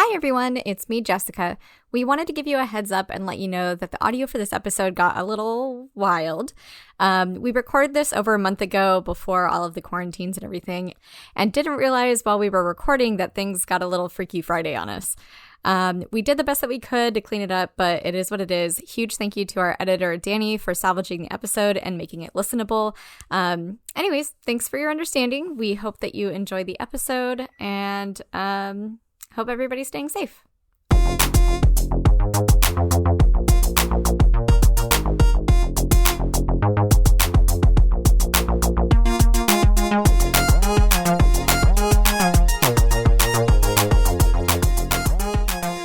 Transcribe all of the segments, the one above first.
Hi everyone, it's me, Jessica. We wanted to give you a heads up and let you know that the audio for this episode got a little wild. We recorded this over a month ago before all of the quarantines and everything, and didn't realize while we were recording that things got a little Freaky Friday on us. We did the best that we could to clean it up, but it is what it is. Huge thank you to our editor, Danny, for salvaging the episode and making it listenable. Anyways, thanks for your understanding. We hope that you enjoy the episode and hope everybody's staying safe.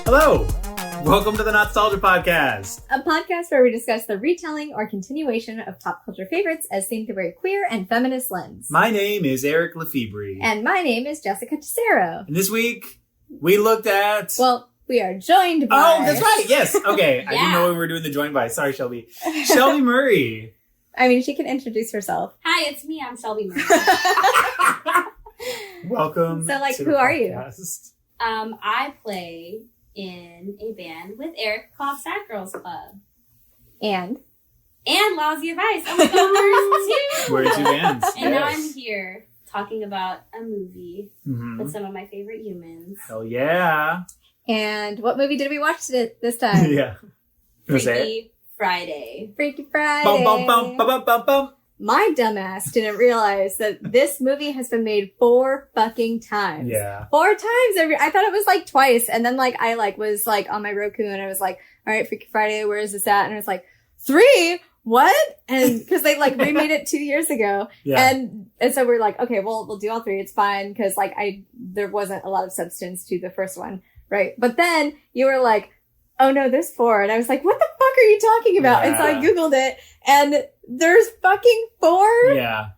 Hello! Welcome to the NOTstalgia podcast. A podcast where we discuss the retelling or continuation of pop culture favorites as seen through a queer and feminist lens. My name is Eric Lefebvre. And my name is Jessica Tesero. And this week, we looked at... Well, we are joined by... Oh, that's right! Yes! Okay. I didn't know we were doing the joined by. Sorry, Shelby. Shelby Murray. I mean, she can introduce herself. Hi, it's me. I'm Shelby Murray. Welcome. So, like, to who the are you? podcast. I play in a band with Eric called Sad Girls Club. And Lousy Advice. Oh my god, We're two bands. And now I'm here talking about a movie with some of my favorite humans. Hell yeah. And what movie did we watch this time? Yeah. Freaky Friday. Freaky Friday. Bum, bum, bum, bum, bum, bum, bum. My dumbass didn't realize that this movie has been made 4 fucking times. Yeah. 4 times. I thought it was like twice. And then I was on my Roku and I was like, all right, Freaky Friday, where is this at? And I was like, 3? What? And because they remade it 2 years ago. Yeah. And so we're like, okay, we'll do all 3. It's fine. Cause there wasn't a lot of substance to the first one. Right. But then you were like, oh no, there's 4. And I was like, what the fuck are you talking about? Yeah. And so I Googled it and there's fucking 4. Yeah.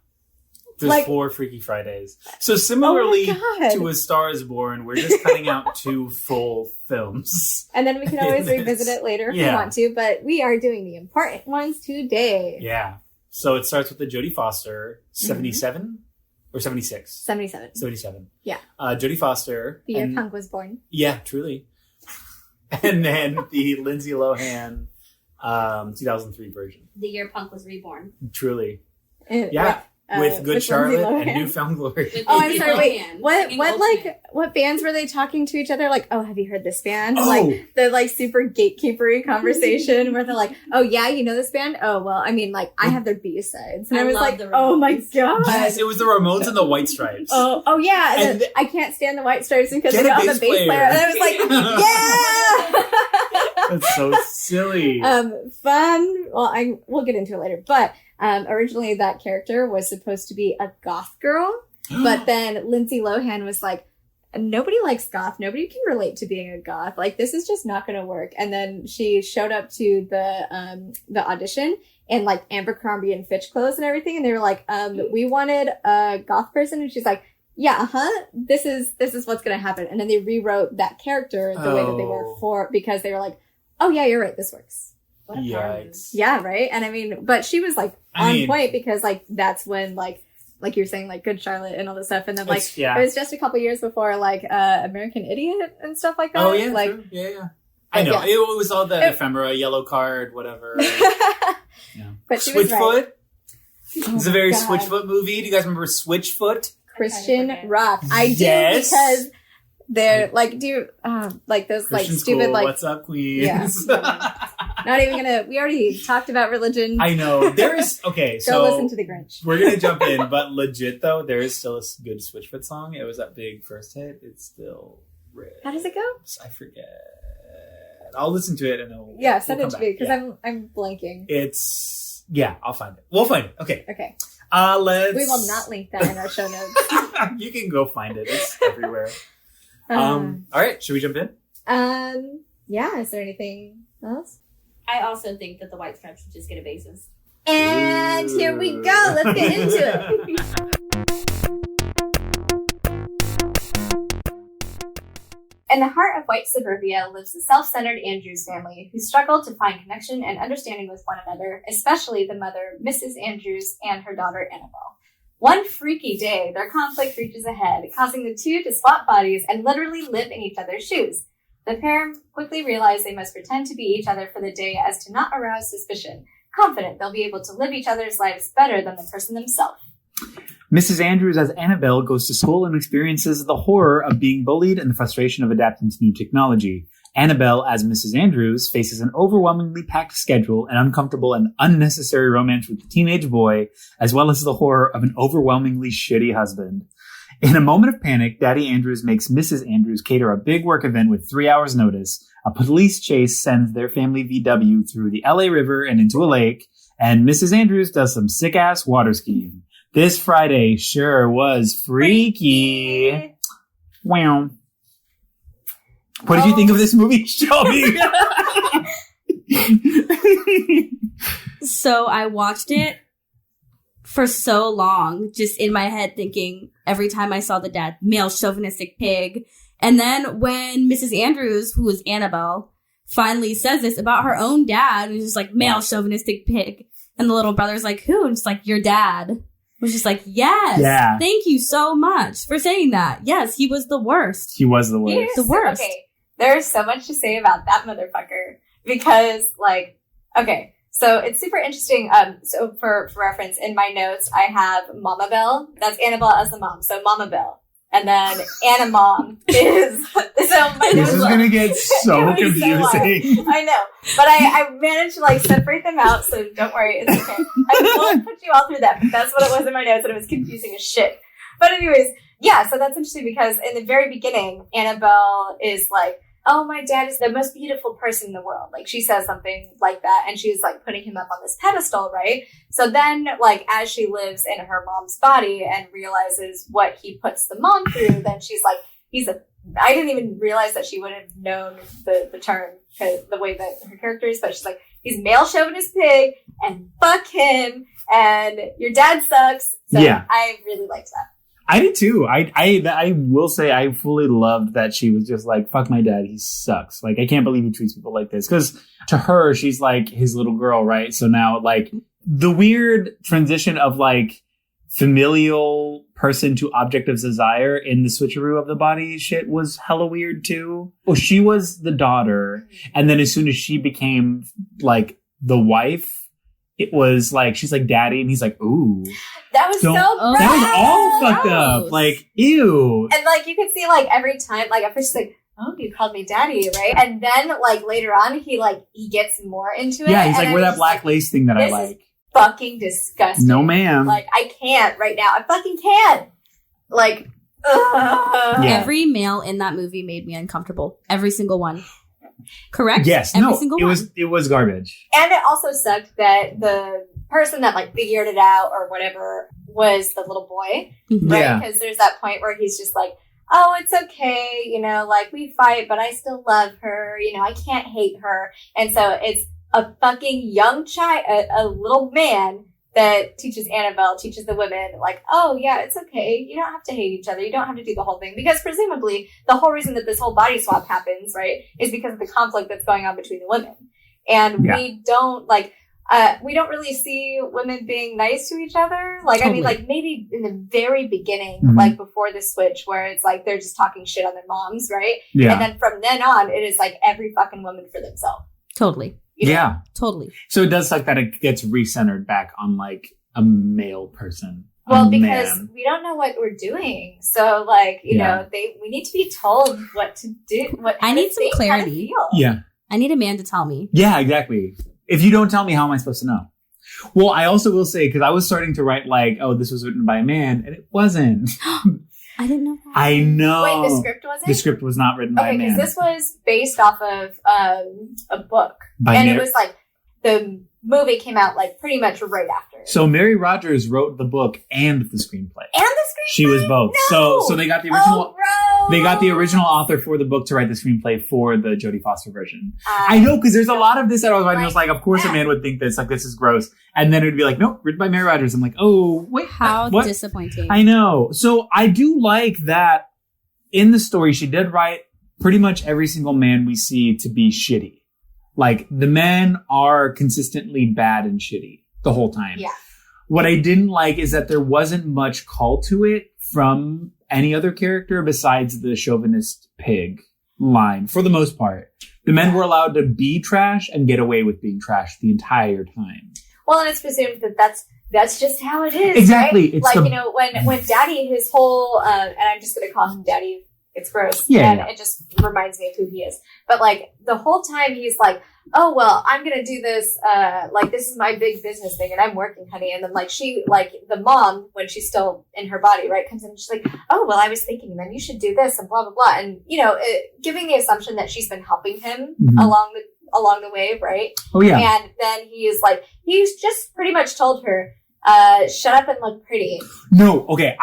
There's 4 Freaky Fridays. So similarly to A Star Is Born, we're just cutting out 2 full films. And then we can always revisit it later if we want to, but we are doing the important ones today. Yeah. So it starts with the Jodie Foster, 77 or 76? 77. 77. Yeah. Jodie Foster. The year Punk was born. Yeah, truly. And then the Lindsay Lohan 2003 version. The year Punk was reborn. Truly. Yeah. With Good Charlotte and Newfound Glory. Oh, I'm sorry. Wait. What bands were they talking to each other? Like, oh, have you heard this band? Oh. The super gatekeepery conversation where they're like, oh yeah, you know this band? Oh well, I mean, I have their B-sides, and I was like, oh my god. Yes, it was the Ramones and the White Stripes. Oh yeah, and I can't stand the White Stripes because they don't have a bass player, and I was like, yeah. That's so silly. Fun. Well, we'll get into it later, but. Originally that character was supposed to be a goth girl, but then Lindsay Lohan was like, nobody likes goth. Nobody can relate to being a goth. This is just not going to work. And then she showed up to the audition in Abercrombie and Fitch clothes and everything. And they were like, we wanted a goth person. And she's like, yeah, this is what's going to happen. And then they rewrote that character the way that they were because they were like, oh yeah, you're right. This works. Yikes. Yeah, right? And I mean, but she was on point because that's when like you're saying Good Charlotte and all this stuff, and then it was just a couple years before American Idiot and stuff like that. Oh yeah, true. Yeah. I know. Yeah. It was all the ephemera, yellow card, whatever. Yeah. But she was right. It's a very Switchfoot movie. Do you guys remember Switchfoot? Christian Rock. I do because they're those Christian stupid school, what's up, queens? Yeah. Not even gonna. We already talked about religion. I know there is. Okay, so listen to the Grinch. We're gonna jump in, but legit though, there is still a good Switchfoot song. It was that big first hit. It's still red. How does it go? I forget. I'll listen to it and then send it to me because I'm blanking. I'll find it. We'll find it. Okay. Okay. We will not link that in our show notes. You can go find it. It's everywhere. All right. Should we jump in? Yeah. Is there anything else? I also think that the White Stripes should just get a bassist. And here we go. Let's get into it. In the heart of white suburbia lives the self-centered Andrews family who struggle to find connection and understanding with one another, especially the mother, Mrs. Andrews, and her daughter, Annabelle. One freaky day, their conflict reaches a head, causing the two to swap bodies and literally live in each other's shoes. The pair quickly realize they must pretend to be each other for the day as to not arouse suspicion, confident they'll be able to live each other's lives better than the person themselves. Mrs. Andrews as Annabelle goes to school and experiences the horror of being bullied and the frustration of adapting to new technology. Annabelle as Mrs. Andrews faces an overwhelmingly packed schedule, an uncomfortable and unnecessary romance with the teenage boy, as well as the horror of an overwhelmingly shitty husband. In a moment of panic, Daddy Andrews makes Mrs. Andrews cater a big work event with 3 hours notice. A police chase sends their family VW through the LA River and into a lake, and Mrs. Andrews does some sick-ass water skiing. This Friday sure was freaky. Wow. What did you think of this movie, Shelby? So I watched it for so long, just in my head thinking every time I saw the dad, male chauvinistic pig. And then when Mrs. Andrews, who was Annabelle, finally says this about her own dad, and he's just like, male chauvinistic pig. And the little brother's like, who? And it's like, your dad. Was just like, yes, thank you so much for saying that. Yes, he was the worst. He was the worst. The worst. Okay, there's so much to say about that motherfucker because, like, okay, so it's super interesting. So for reference, in my notes, I have Mama Belle. That's Annabelle as the mom. So Mama Belle. And then Anna Mom is, so my this is going to get so confusing. I know. But I managed to, like, separate them out, so don't worry. It's okay. I won't put you all through that, but that's what it was in my notes, and it was confusing as shit. But anyways, yeah, so that's interesting because in the very beginning, Annabelle is like, oh, my dad is the most beautiful person in the world. Like, she says something like that, and she's, like, putting him up on this pedestal, right? So then, like, as she lives in her mom's body and realizes what he puts the mom through, then she's like, I didn't even realize that she would have known the term, the way that her character is, but she's like, he's male chauvinist pig, and fuck him, and your dad sucks. So yeah. I really liked that. I did too. I will say I fully loved that she was just like, fuck my dad, he sucks. Like, I can't believe he treats people like this. Because to her, she's like his little girl, right? So now, like, the weird transition of, like, familial person to object of desire in the switcheroo of the body shit was hella weird too. Well, she was the daughter. And then as soon as she became, like, the wife, it was like, she's like, daddy. And he's like, ooh. That was so gross. That was all fucked up. Like, ew. And, like, you could see, like, every time, like, at first she's like, oh, you called me daddy, right? And then, like, later on, he gets more into it. Yeah, he's like, wear that black lace thing that I like. Is fucking disgusting. No, ma'am. Like, I can't right now. I fucking can't. Like, ugh. Yeah. Every male in that movie made me uncomfortable. Every single one. Correct? Yes. Every single one. It was garbage. And it also sucked that the person that, like, figured it out or whatever was the little boy, right? Yeah. Because there's that point where he's just like, oh, it's okay, you know, like, we fight, but I still love her, you know, I can't hate her. And so it's a fucking young child, a little man that teaches the women, like, oh, yeah, it's okay. You don't have to hate each other. You don't have to do the whole thing. Because presumably the whole reason that this whole body swap happens, right, is because of the conflict that's going on between the women. And we don't, like, we don't really see women being nice to each other. Like, totally. I mean, like, maybe in the very beginning, like, before the switch, where it's like they're just talking shit on their moms, right? Yeah. And then from then on, it is like every fucking woman for themselves. Totally. You know? Yeah. Totally. So it does suck that it gets recentered back on, like, a male person. Well, because we don't know what we're doing. So, like, you know, we need to be told what to do. I need some clarity. Yeah. I need a man to tell me. Yeah, exactly. If you don't tell me, how am I supposed to know? Well, I also will say, because I was starting to write, like, oh, this was written by a man, and it wasn't. I didn't know that. I know. Wait, the script wasn't? The script was not written by a man. Okay, because this was based off of a book. It was like, the movie came out, like, pretty much right after. So Mary Rogers wrote the book and the screenplay. And the screenplay? She was both. No! So they got the original... They got the original author for the book to write the screenplay for the Jodie Foster version. I know, because there's a lot of this that I was writing. I was like, of course a man would think this. Like, this is gross. And then it would be like, nope, written by Mary Rogers. I'm like, oh, wait. How what? Disappointing. I know. So I do like that in the story, she did write pretty much every single man we see to be shitty. Like, the men are consistently bad and shitty the whole time. Yeah. What I didn't like is that there wasn't much call to it from any other character besides the chauvinist pig line, for the most part. The men were allowed to be trash and get away with being trash the entire time. Well, and it's presumed that that's just how it is. Exactly. Right? It's like, you know, when Daddy, his whole, and I'm just going to call him Daddy. It's gross. Yeah, and yeah. it just reminds me of who he is. But like the whole time he's like, oh, well, I'm going to do this. Like this is my big business thing and I'm working, honey. And then like the mom, when she's still in her body, right, comes in and she's like, oh, well, I was thinking then you should do this and blah, blah, blah. And, you know, giving the assumption that she's been helping him along the way. Right. Oh, yeah. And then he's just pretty much told her, shut up and look pretty. No. Okay.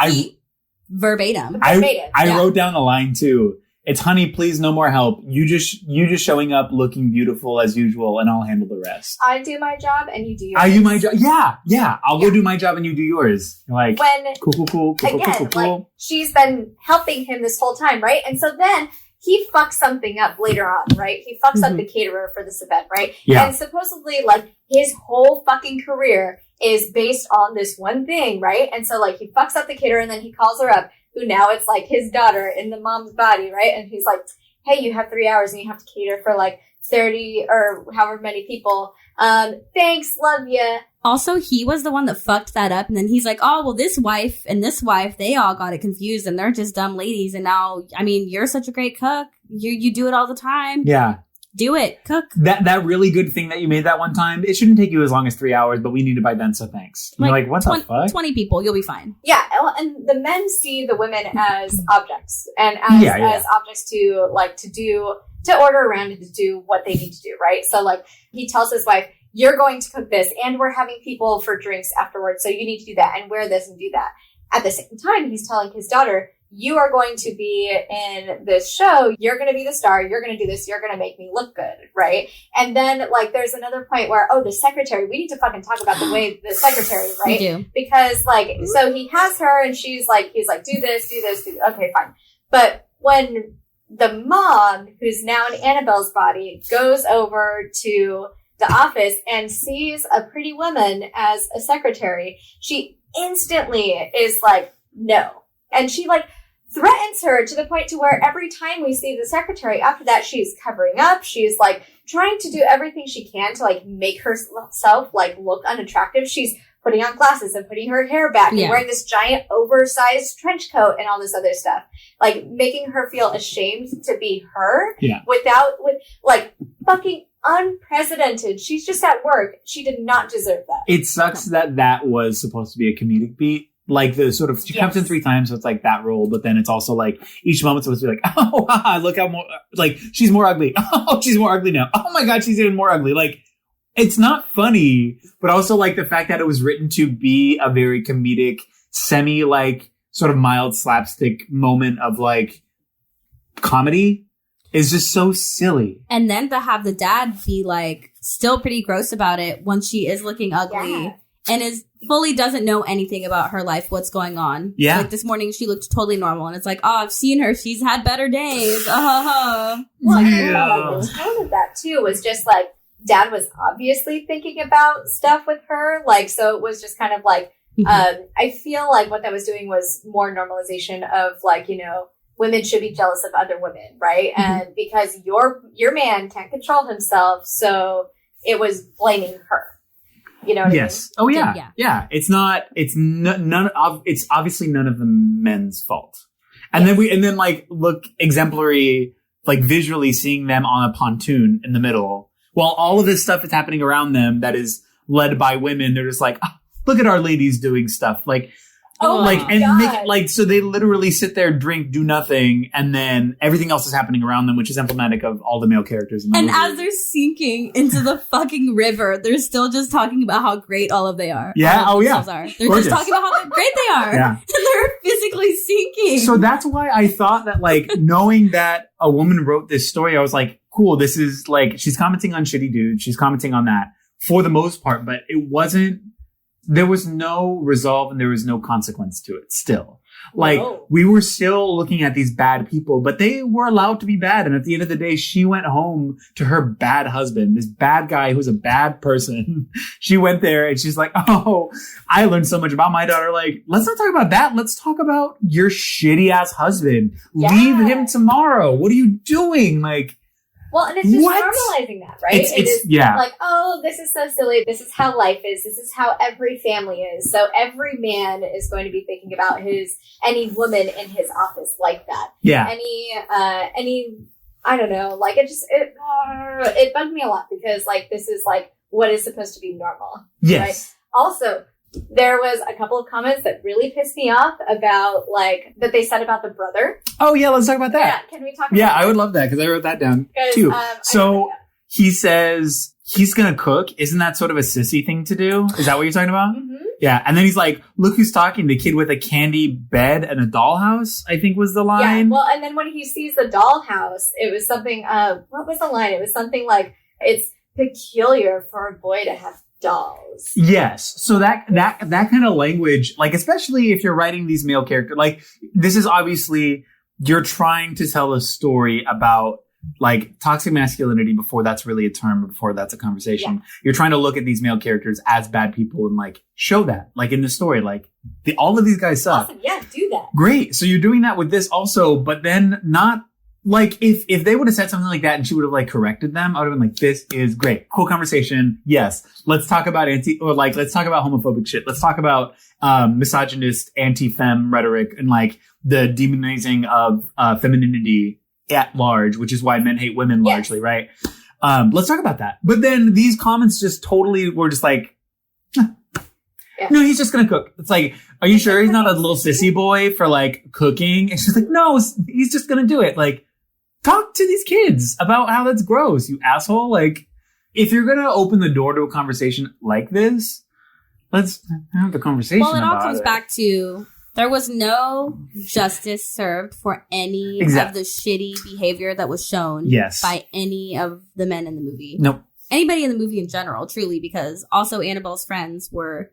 Verbatim. I wrote down a line too. It's, honey, please, no more help. You just showing up looking beautiful as usual, and I'll handle the rest. I do my job, and you do yours. I do my job. Yeah. I'll go do my job, and you do yours. Like, cool. Like, she's been helping him this whole time, right? And so then he fucks something up later on, right? He fucks up the caterer for this event, right? Yeah. And supposedly, like, his whole fucking career is based on this one thing, right? And so, like, he fucks up the caterer, and then he calls her up, who now it's, like, his daughter in the mom's body, right? And he's like, hey, you have 3 hours, and you have to cater for, like, 30 or however many people. Thanks, love ya. Also, he was the one that fucked that up, and then he's like, oh, well, this wife and this wife, they all got it confused, and they're just dumb ladies, and now, I mean, you're such a great cook. You do it all the time. Yeah. Do it. Cook. That really good thing that you made that one time, it shouldn't take you as long as 3 hours, but we need it by then, so thanks. And you're like, what the fuck? 20 people, you'll be fine. Yeah, and the men see the women as objects, and as objects to, like, to order around and to do what they need to do, right? So, like, he tells his wife, you're going to cook this, and we're having people for drinks afterwards, so you need to do that, and wear this and do that. At the same time, he's telling his daughter, you are going to be in this show. You're going to be the star. You're going to do this. You're going to make me look good. Right. And then, like, there's another point where, the secretary, we need to fucking talk about the way the secretary, right? We do. Because, like, so he has her and he's like, do this. Okay, fine. But when the mom, who's now in Annabelle's body, goes over to the office and sees a pretty woman as a secretary, she instantly is like, no. And she, like, threatens her to the point to where every time we see the secretary after that, she's covering up. She's, like, trying to do everything she can to, like, make herself, like, look unattractive. She's putting on glasses and putting her hair back and wearing this giant oversized trench coat and all this other stuff. Like, making her feel ashamed to be her with fucking unprecedented. She's just at work. She did not deserve that. It sucks that was supposed to be a comedic beat. Like, the sort of, she comes in 3 times, so it's like that role, but then it's also like, each moment's supposed to be like, oh, haha, look how more, like, she's more ugly. Oh, she's more ugly now. Oh my god, she's even more ugly. Like, it's not funny, but also, like, the fact that it was written to be a very comedic, like, sort of mild slapstick moment of, like, comedy is just so silly. And then to have the dad be, like, still pretty gross about it when she is looking ugly and fully doesn't know anything about her life, what's going on. Yeah. Like, this morning she looked totally normal, and it's like, oh, I've seen her. She's had better days. Well, the tone of that, too, was just, like, Dad was obviously thinking about stuff with her. Like, so it was just kind of like, I feel like what that was doing was more normalization of, like, you know, women should be jealous of other women, right? And because your man can't control himself, so it was blaming her. You know what I mean? Oh, yeah. Yeah. It's obviously none of the men's fault. And then like, look exemplary, like, visually seeing them on a pontoon in the middle while all of this stuff is happening around them that is led by women. They're just like, look at our ladies doing stuff. Like, so they literally sit there, drink, do nothing, and then everything else is happening around them, which is emblematic of all the male characters in the movie. And as they're sinking into the fucking river, they're still just talking about how great all of they are. Yeah, They're just talking about how great they are. Yeah. And they're physically sinking. So that's why I thought that, like, knowing that a woman wrote this story, I was like, cool, this is, like, she's commenting on shitty dudes, she's commenting on that for the most part, but it wasn't, there was no resolve and there was no consequence to it still. Like, Whoa. we were still looking at these bad people, but they were allowed to be bad. And at the end of the day, she went home to her bad husband, this bad guy who's a bad person. She went there and she's like, oh, I learned so much about my daughter. Like, let's not talk about that. Let's talk about your shitty ass husband. Yeah. Leave him tomorrow. What are you doing? Like, Well, and it's just What? normalizing that, right? It's- It is yeah. like, oh, this is so silly. This is how life is. This is how every family is. So every man is going to be thinking about any woman in his office like that. yeah. Any, I don't know. Like, it bugged me a lot because, like, this is, like, what is supposed to be normal. Yes. Also, there was a couple of comments that really pissed me off about, like, that they said about the brother. Oh, yeah. Let's talk about that. Yeah, can we talk about Yeah, that? I would love that because I wrote that down 'Cause, too. I So don't know. he says he's going to cook. Isn't that sort of a sissy thing to do? Is that what you're talking about? Mhm. Yeah. And then he's like, look who's talking. The kid with a candy bed and a dollhouse, I think was the Yeah, line. well, and then when he sees the dollhouse, it was something, what was the line? It was something like, it's peculiar for a boy to have dolls. Yes. So that kind of language, like, especially if you're writing these male characters, like, this is obviously, you're trying to tell a story about, like, toxic masculinity before that's really a term, before that's a conversation. Yeah. You're trying to look at these male characters as bad people and, like, show that, like, in the story, like, all of these guys suck. Awesome, yeah, do that. Great. So you're doing that with this also, but then not, like, if they would have said something like that and she would have, like, corrected them, I would have been like, this is great. Cool conversation. Yes. Let's talk about let's talk about homophobic shit. Let's talk about, misogynist, anti-femme rhetoric and, like, the demonizing of, femininity at large, which is why men hate women Yes. largely, right? Let's talk about that. But then these comments just totally were just like, Yeah. no, he's just gonna cook. It's like, are you sure he's not a little sissy boy for, like, cooking? And she's like, no, he's just gonna do it. Like, talk to these kids about how that's gross, you asshole. Like, if you're gonna open the door to a conversation like this, let's have the conversation Well, it all about comes it. back to there was no justice served for any Exact- of the shitty behavior that was shown Yes. by any of the men in the movie. Nope. Anybody in the movie in general, truly, because also Annabelle's friends were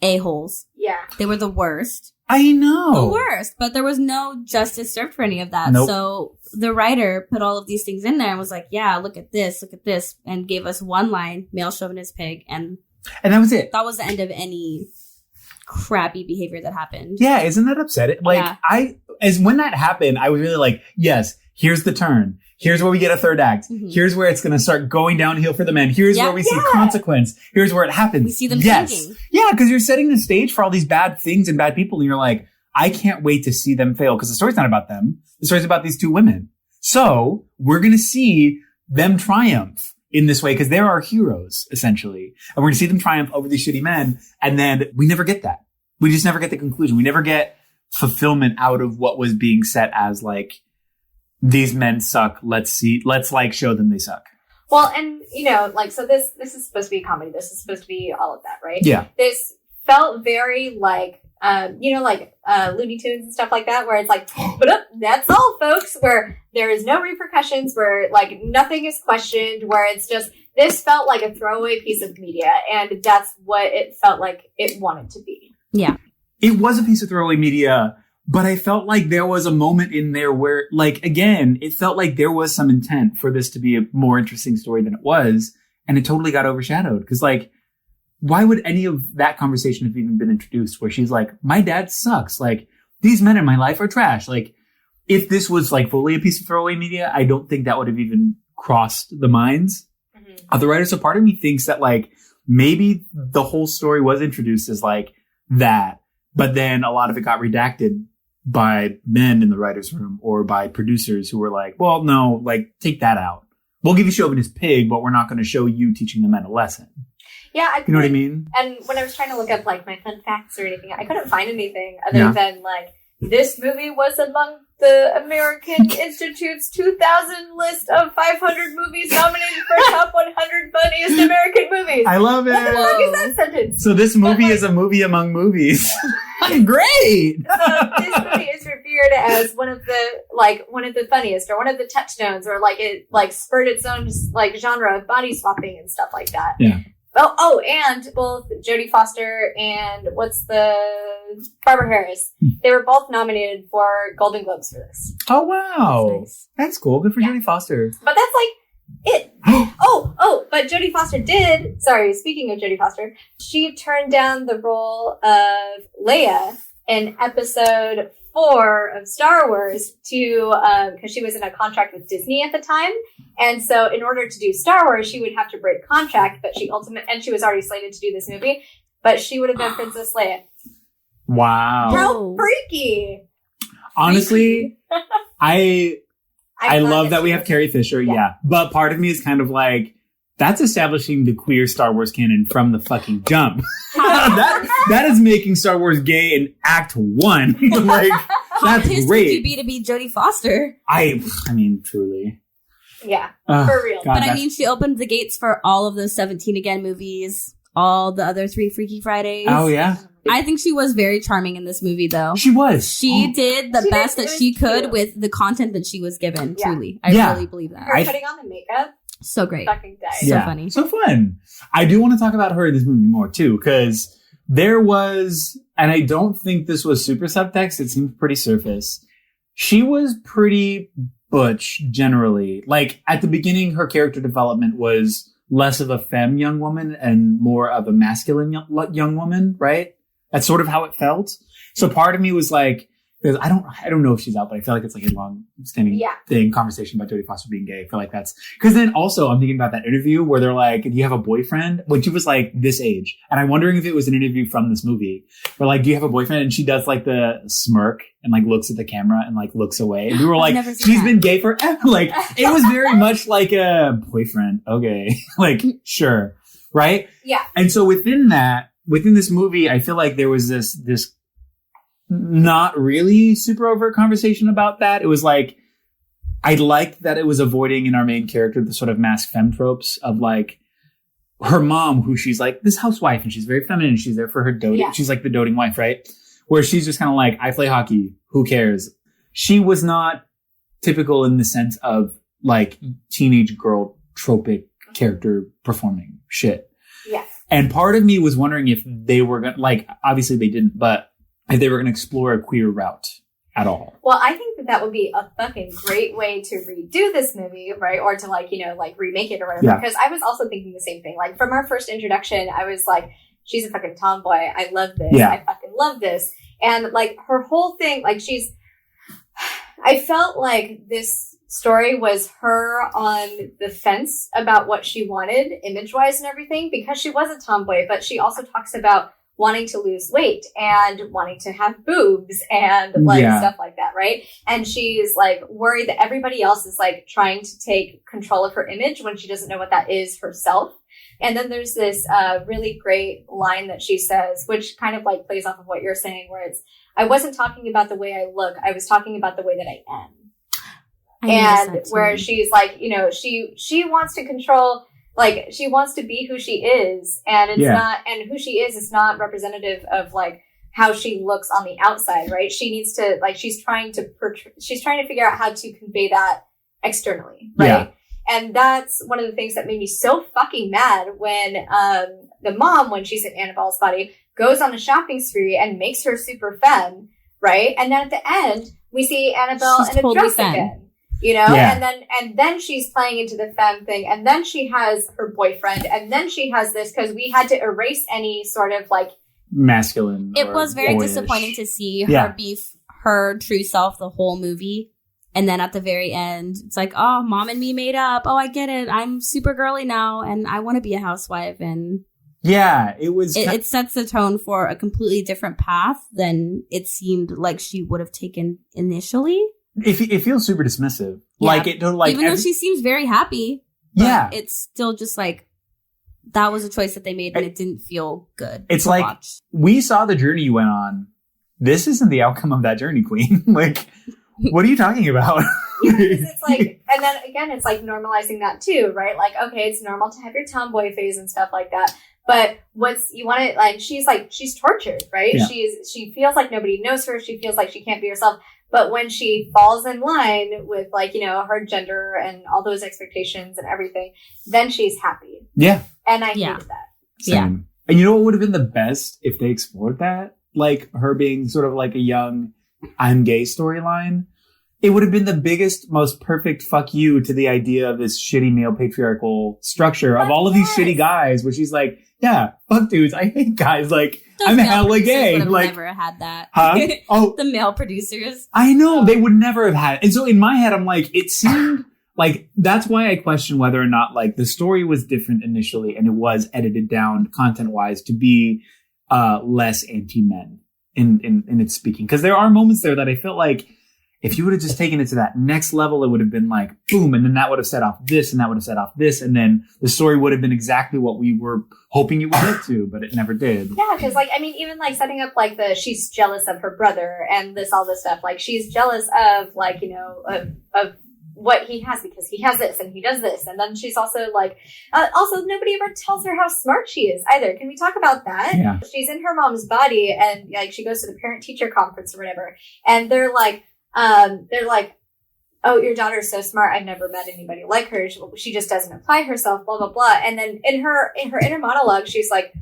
a-holes. Yeah. They were the worst. I know. The worst. But there was no justice served for any of that. Nope. So the writer put all of these things in there and was like, yeah, look at this, and gave us one line, male chauvinist pig, and And that was it. that was the end of any crappy behavior that happened. Yeah, isn't that upsetting? Like, Yeah. when that happened, I was really like, yes, here's the turn. Here's where we get a third act. Mhm. Here's where it's going to start going downhill for the men. Here's Yeah. where we see Yeah. consequence. Here's where it happens. We see them yes. changing. Yeah, because you're setting the stage for all these bad things and bad people. And you're like, I can't wait to see them fail because the story's not about them. The story's about these two women. So we're going to see them triumph in this way because they're our heroes, essentially. And we're going to see them triumph over these shitty men. And then we never get that. We just never get the conclusion. We never get fulfillment out of what was being set as, like, these men suck. Let's like show them they suck. Well, and, you know, like, so this is supposed to be a comedy. This is supposed to be all of that, right? Yeah. This felt very like, you know, like Looney Tunes and stuff like that, where it's like, but that's all, folks, where there is no repercussions, where, like, nothing is questioned, where it's just, this felt like a throwaway piece of media, and that's what it felt like it wanted to be. Yeah. It was a piece of throwaway media, but I felt like there was a moment in there where, like, again, it felt like there was some intent for this to be a more interesting story than it was, and it totally got overshadowed. Because, like, why would any of that conversation have even been introduced where she's like, my dad sucks. Like, these men in my life are trash. Like, if this was, like, fully a piece of throwaway media, I don't think that would have even crossed the minds of the writer. So part of me thinks that, like, maybe the whole story was introduced as, like, that, but then a lot of it got redacted by men in the writer's room or by producers who were like, well, no, like, take that out. We'll give you chauvinist pig, but we're not going to show you teaching the men a lesson. Yeah. You know what I mean? And when I was trying to look up, like, my fun facts or anything, I couldn't find anything other than, like, this movie was among the American Institute's 2000 list of 500 movies nominated for top 100 funniest American movies. I love it. What the fuck is that sentence? So this movie is a movie among movies. Great. So this movie is revered as one of the funniest, or one of the touchstones, or, like, it, like, spurred its own, like, genre of body swapping and stuff like that. Yeah. And both Jodie Foster and Barbara Harris. They were both nominated for Golden Globes for this. Oh, wow. That's nice. That's cool. Good for Jodie Foster. But that's like it. But Jodie Foster did. Sorry, speaking of Jodie Foster, she turned down the role of Leia in episode 4 of Star Wars because she was in a contract with Disney at the time. And so in order to do Star Wars, she would have to break contract, but she was already slated to do this movie, but she would have been Princess Leia. Wow. How freaky. Honestly, I love that we have Carrie Fisher. Yeah. But part of me is kind of like, that's establishing the queer Star Wars canon from the fucking jump. that is making Star Wars gay in Act 1. Like, How that's pissed great. would you be to be Jodie Foster? I mean, truly. Yeah, for real. God, But I mean, she opened the gates for all of those 17 Again movies, all the other 3 Freaky Fridays. Oh, yeah? I think she was very charming in this movie, though. She was. She did the best that she could cute. with the content that she was given, Yeah. truly. I really believe that. Her putting on the makeup, So great. fucking died. So funny. So fun. I do want to talk about her in this movie more, too, because there was, and I don't think this was super subtext, it seemed pretty surface. She was pretty butch, generally. Like, at the beginning, her character development was less of a femme young woman and more of a masculine young woman, right? That's sort of how it felt. So part of me was like, because I don't know if she's out, but I feel like it's like a long-standing conversation about Jodie Foster being gay. I feel like that's because then also I'm thinking about that interview where they're like, "Do you have a boyfriend?" When she was like this age, and I'm wondering if it was an interview from this movie. Where like, "Do you have a boyfriend?" And she does like the smirk and like looks at the camera and like looks away. And we were like, "She's been gay forever." Like it was very much like a boyfriend. Okay, like sure, right? Yeah. And so within this movie, I feel like there was this not really super overt conversation about that. It was like, I liked that it was avoiding in our main character the sort of masked femme tropes of like her mom, who she's like this housewife and she's very feminine. She's there for her doting. Yeah. She's like the doting wife, right? Where she's just kind of like, I play hockey. Who cares? She was not typical in the sense of like teenage girl tropic character performing shit. Yes. And part of me was wondering if they were going to, like, obviously they didn't, but if they were going to explore a queer route at all. Well, I think that would be a fucking great way to redo this movie, right? Or to like, like remake it or whatever. Because I was also thinking the same thing. Like from our first introduction, I was like, she's a fucking tomboy. I love this. Yeah. I fucking love this. And like her whole thing, like I felt like this story was her on the fence about what she wanted image-wise and everything, because she was a tomboy, but she also talks about wanting to lose weight and wanting to have boobs and like stuff like that, right? And she's like worried that everybody else is like trying to take control of her image when she doesn't know what that is herself. And then there's this really great line that she says, which kind of like plays off of what you're saying, where it's, I wasn't talking about the way I look, I was talking about the way that I am. And where she's like, she wants to control, like she wants to be who she is, and it's not, and who she is not representative of like how she looks on the outside, right? She needs to, like, she's trying to figure out how to convey that externally, right? Yeah. And that's one of the things that made me so fucking mad when the mom, when she's in Annabelle's body, goes on a shopping spree and makes her super femme, right? And then at the end, we see Annabelle in a dress again. And then she's playing into the femme thing, and then she has her boyfriend, and then she has this, because we had to erase any sort of like masculine. It was very disappointing to see her be her true self the whole movie, and then at the very end, it's like, oh, mom and me made up. Oh, I get it. I'm super girly now, and I want to be a housewife. And it was. It sets the tone for a completely different path than it seemed like she would have taken initially. It feels super dismissive. Yeah. Like it don't like even though she seems very happy. It's still just like that was a choice that they made and it didn't feel good. It's like watch. We saw the journey you went on. This isn't the outcome of that journey, Queen. Like, what are you talking about? It's like, and then again, it's like normalizing that too, right? Like, okay, it's normal to have your tomboy phase and stuff like that. But you want to, like, she's tortured, right? Yeah. She feels like nobody knows her. She feels like she can't be herself. But when she falls in line with, like, her gender and all those expectations and everything, then she's happy. Yeah. And I hated that. Same. And you know what would have been the best if they explored that? Like her being sort of like a young I'm gay storyline. It would have been the biggest, most perfect fuck you to the idea of this shitty male patriarchal structure of all of these shitty guys, where she's like, yeah, fuck dudes, I hate guys. Like, Those I'm male hella producers gay. would have Like, never had that. huh? Oh, The male producers. I know, they would never have had it. And so in my head, I'm like, it seemed like, that's why I question whether or not, like, the story was different initially and it was edited down content-wise to be less anti-men in its speaking. Because there are moments there that I felt like, if you would have just taken it to that next level, it would have been like, boom, and then that would have set off this, and that would have set off this, and then the story would have been exactly what we were hoping it would get to, but it never did. Yeah, because, like, I mean, even, like, setting up, like, she's jealous of her brother and all this stuff. Like, she's jealous of, like, you know, of what he has because he has this and he does this. And then she's also, like, also nobody ever tells her how smart she is either. Can we talk about that? Yeah. She's in her mom's body and, like, she goes to the parent-teacher conference or whatever, and they're like, oh, your daughter's so smart. I've never met anybody like her. She just doesn't apply herself, blah, blah, blah. And then in her inner monologue, she's like,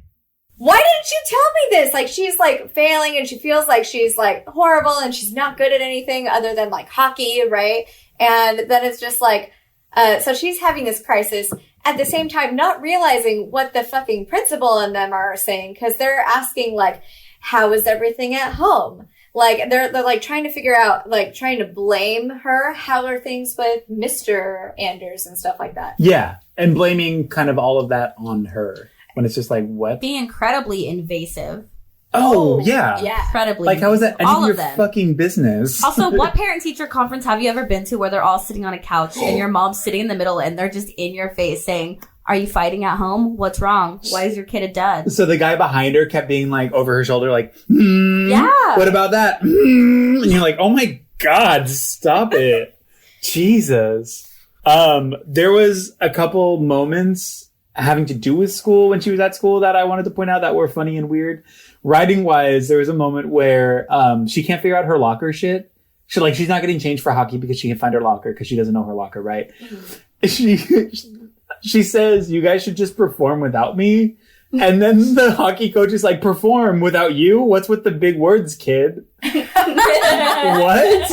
why didn't you tell me this? Like, she's like failing and she feels like she's like horrible and she's not good at anything other than like hockey, right? And then it's just like, so she's having this crisis at the same time, not realizing what the fucking principal and them are saying. Cause they're asking like, how is everything at home? Like, they're like trying to figure out, like trying to blame her. How are things with Mr. Anders and stuff like that? Yeah. And blaming kind of all of that on her when it's just like, what? Being incredibly invasive. Oh, yeah. Yeah. Incredibly Like, how is that any all of your of them. fucking business? Also, what parent-teacher conference have you ever been to where they're all sitting on a couch and your mom's sitting in the middle and they're just in your face saying, are you fighting at home? What's wrong? Why is your kid a dud? So the guy behind her kept being like over her shoulder, like, Yeah. what about that? And you're like, oh my God, stop it. Jesus. There was a couple moments having to do with school when she was at school that I wanted to point out that were funny and weird. Writing wise, there was a moment where she can't figure out her locker shit. She's not getting changed for hockey because she can't find her locker because she doesn't know her locker, right? Mm-hmm. She says, you guys should just perform without me. And then the hockey coach is like, perform without you? What's with the big words, kid? What?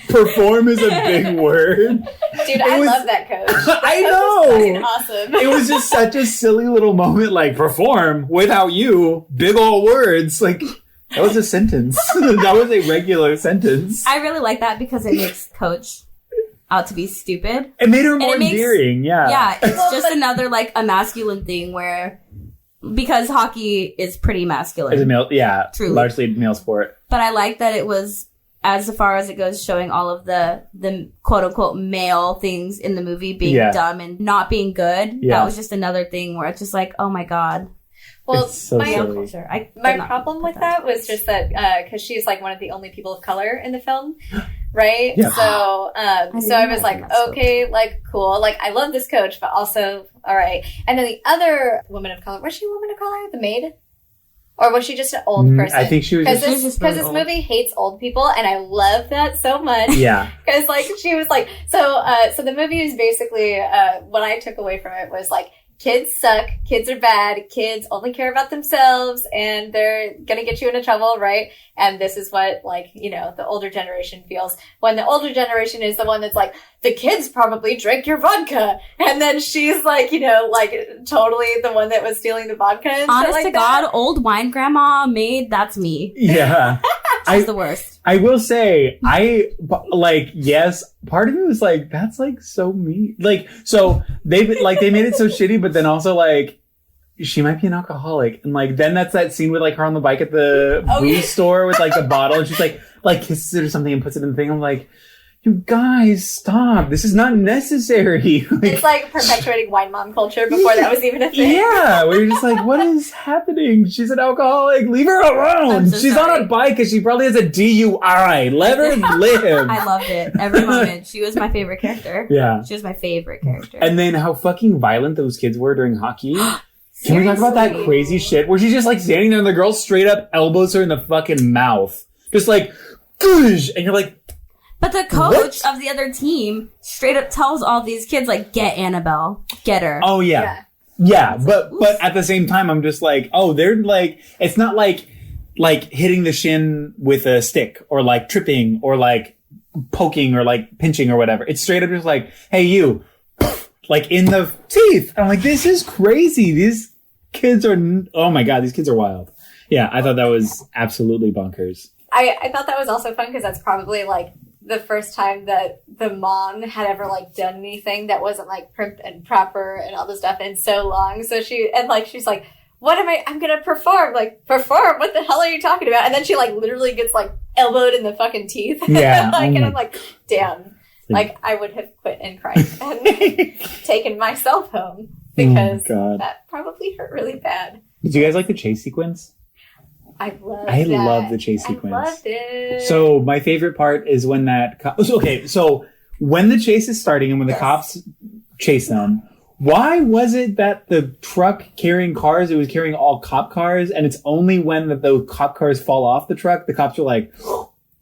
Perform is a big word. Dude, I love that coach. I That know. coach is fucking awesome. It was just such a silly little moment, like, perform without you, big old words. Like, that was a sentence. That was a regular sentence. I really like that because it makes Coach out to be stupid. It made her more it makes- endearing, yeah. Yeah, it's just another, like, a masculine thing where, because hockey is pretty masculine. As a male, yeah, Truly. largely a male sport. But I like that it was, as far as it goes, showing all of the quote-unquote male things in the movie being dumb and not being good. Yeah. That was just another thing where it's just like, oh my God. Well, It's so my silly. Culture. My problem with that was just that because she's like one of the only people of color in the film, right? Yeah. So I was like, okay, like cool, like I love this coach, but also all right. And then the other woman of color, was she a woman of color, the maid, or was she just an old person? I think she was because just... this movie hates old people, and I love that so much. Yeah. Because like she was like so the movie is basically what I took away from it was like, kids suck, kids are bad, kids only care about themselves, and they're gonna get you into trouble, right? And this is what, like, you know, the older generation feels. When the older generation is the one that's like, the kids probably drank your vodka. And then she's like, you know, like, totally the one that was stealing the vodka and Honest shit like to that. God, old wine grandma maid, that's me. Yeah. She's the worst. I will say, yes, part of me was like, that's like so mean. Like, so they made it so shitty, but then also like, she might be an alcoholic. And like, then that's that scene with like her on the bike at the booze store with like the bottle and she's like kisses it or something and puts it in the thing. I'm like, you guys, stop. This is not necessary. It's like perpetuating wine mom culture before that was even a thing. Yeah, where you're just like, what is happening? She's an alcoholic. Leave her alone. So She's sorry. on a bike because she probably has a DUI. Let her live. I loved it. Every moment. She was my favorite character. Yeah. She was my favorite character. And then how fucking violent those kids were during hockey. Can we talk about that Seriously. crazy shit where she's just like standing there and the girl straight up elbows her in the fucking mouth? Just like, goosh! And you're like, But the coach What? of the other team straight up tells all these kids, like, get Annabelle. Get her. oh yeah. Yeah, but at the same time, I'm just like, oh, they're like, it's not like hitting the shin with a stick or like tripping or like poking or like pinching or whatever. It's straight up just like, hey, you, like in the teeth. I'm like, this is crazy. These kids are, oh my God, these kids are wild. Yeah, I thought that was absolutely bonkers. I thought that was also fun because that's probably like the first time that the mom had ever like done anything that wasn't like prim and proper and all this stuff in so long. So she's like, what am I'm gonna perform? Like, perform? What the hell are you talking about? And then she like literally gets like elbowed in the fucking teeth. Yeah. Like, and I'm like, damn. Like, I would have quit and cried and taken myself home because that probably hurt really bad. Did you guys like the chase sequence? I love the chase sequence. I loved it. So my favorite part is when so when the chase is starting and when the cops chase them, why was it that the truck carrying cars, it was carrying all cop cars, and it's only when the cop cars fall off the truck, the cops are like,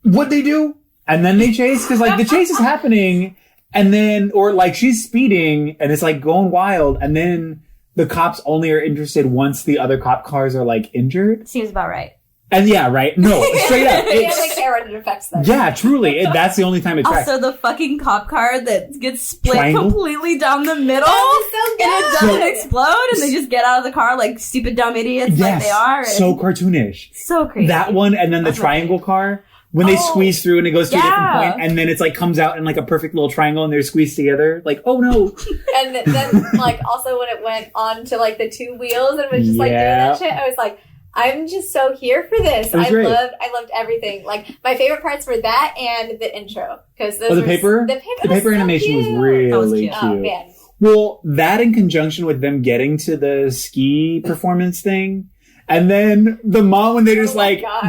what'd they do? And then they chase? Because like the chase is happening and then, or like she's speeding and it's like going wild and then the cops only are interested once the other cop cars are like injured. Seems about right. And yeah, right. No, straight up. They don't care when it affects them. Yeah, truly. That's the only time it tracks. Also, the fucking cop car that gets split Triangle? Completely down the middle. Oh, so and it doesn't explode and they just get out of the car like stupid dumb idiots like they are. And so cartoonish. So crazy. That one and then the triangle car. When they squeeze through and it goes to a different point and then it's like comes out in like a perfect little triangle and they're squeezed together. Like, oh no. And then like also when it went on to like the two wheels and was just like doing that shit, I was like, I'm just so here for this. I loved everything. Like my favorite parts were that and the intro. Because the paper animation was really cute. Oh, man. Well, that in conjunction with them getting to the ski performance thing. And then the mom, when they just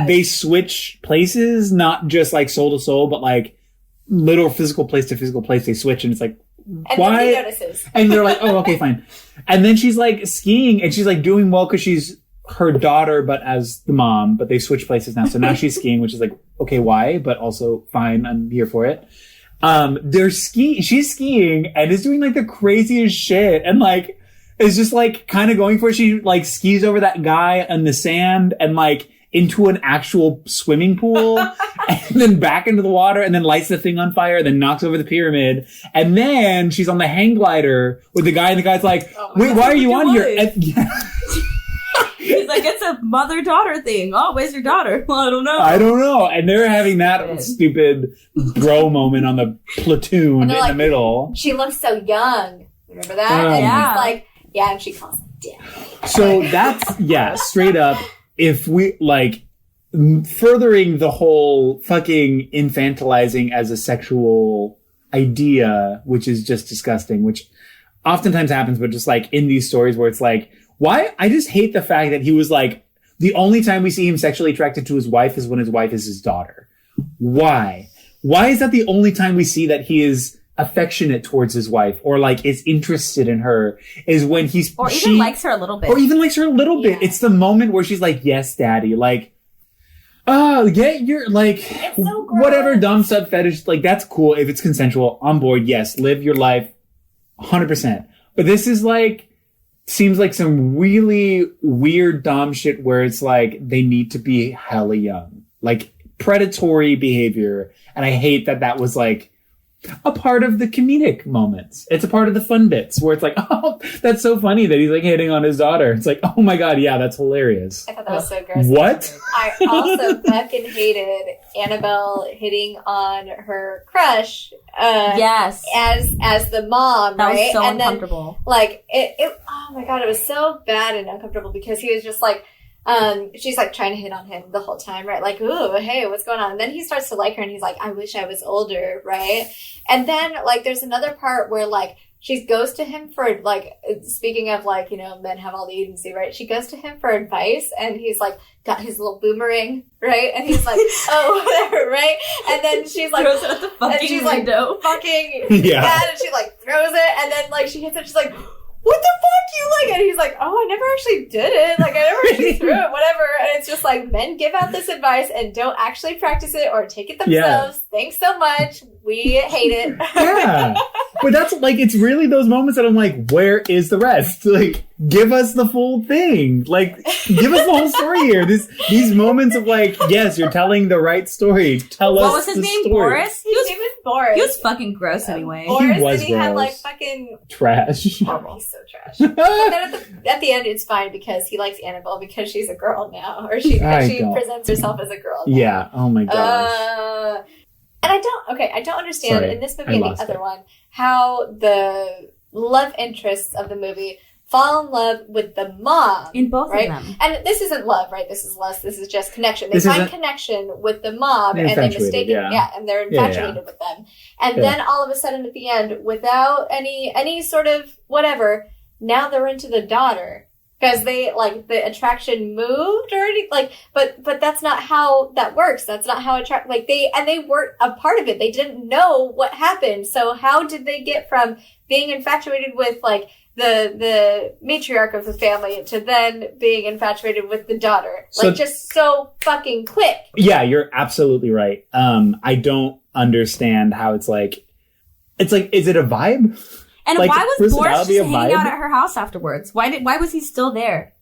they switch places, not just like soul to soul, but like literal physical place to physical place, they switch and it's like, and why? And he notices. And they're like, oh, okay, fine. And then she's like skiing and she's like doing well because she's her daughter, but as the mom, but they switch places now. So now she's skiing, which is like, okay, why? But also fine. I'm here for it. She's skiing and is doing like the craziest shit. And like, is just like kind of going for it. She like skis over that guy on the sand and like into an actual swimming pool and then back into the water and then lights the thing on fire and then knocks over the pyramid. And then she's on the hang glider with the guy and the guy's like, wait, why are you on here? He's like, it's a mother-daughter thing. Oh, where's your daughter? Well, I don't know. And they're having that stupid bro moment on the platoon in the middle. She looks so young. Remember that? And he's like, yeah, and she calls him Dad. So that's, straight up, if we, like, furthering the whole fucking infantilizing as a sexual idea, which is just disgusting, which oftentimes happens, but just, like, in these stories where it's like, why? I just hate the fact that he was, like, the only time we see him sexually attracted to his wife is when his wife is his daughter. Why? Why is that the only time we see that he is affectionate towards his wife or like is interested in her is when even likes her a little bit. It's the moment where she's like, yes, daddy. Like, oh, get your, like, so whatever dumb sub fetish. Like, that's cool. If it's consensual, on board. Yes. Live your life 100%. But this is like, seems like some really weird dumb shit where it's like they need to be hella young. Like predatory behavior. And I hate that was like, a part of the comedic moments. It's a part of the fun bits where it's like, oh, that's so funny that he's like hitting on his daughter. It's like, oh my God, yeah, that's hilarious. I thought that was so gross. What? I also fucking hated Annabelle hitting on her crush. Yes. As the mom, that right? Was so and uncomfortable. Then, like, it, oh my God, it was so bad and uncomfortable because he was just like, she's like trying to hit on him the whole time, right? Like, ooh, hey, what's going on? And then he starts to like her and he's like, I wish I was older, right? And then like there's another part where like she goes to him for like, speaking of like, you know, men have all the agency, right? She goes to him for advice and he's like got his little boomerang, right? And he's like, oh, whatever, right? And then she's like, throws it at the fucking and she's window. like, fucking mad, and she like throws it and then like she hits it, she's like, what the fuck you like? And he's like, oh, I never actually did it. Like, I never actually threw it, whatever. And it's just like, men give out this advice and don't actually practice it or take it themselves. Thanks so much. We hate it. Yeah. But that's like, it's really those moments that I'm like, where is the rest? Like, give us the full thing. Like, give us the whole story here. These moments of like, yes, you're telling the right story. Tell us. What was his name? Story. Boris? His name was Boris. He was fucking gross anyway. Boris, He was and he had like gross. fucking Trash. horrible. He's so trash. But then at the end, it's fine because he likes Annabelle because she's a girl now, or she don't. presents herself as a girl. Now. Yeah. Oh my gosh. And I don't understand Sorry, in this I movie and the lost other it. one how the love interests of the movie fall in love with the mom. In both right? of them. And this isn't love, right? This is less. This is just connection. They This find isn't- connection with the mom, They're and they infatuated, mistake it. And they're infatuated with them. And Yeah. then all of a sudden, at the end, without any sort of whatever, now they're into the daughter. Because they, like, the attraction moved or anything, like, but that's not how that works. That's not how they weren't a part of it. They didn't know what happened. So how did they get from being infatuated with, like, the matriarch of the family to then being infatuated with the daughter? Like, just so fucking quick. Yeah, you're absolutely right. I don't understand how it's like, is it a vibe? And Like, why was Boris just personality of hanging out vibe? at her house afterwards? Why was he still there?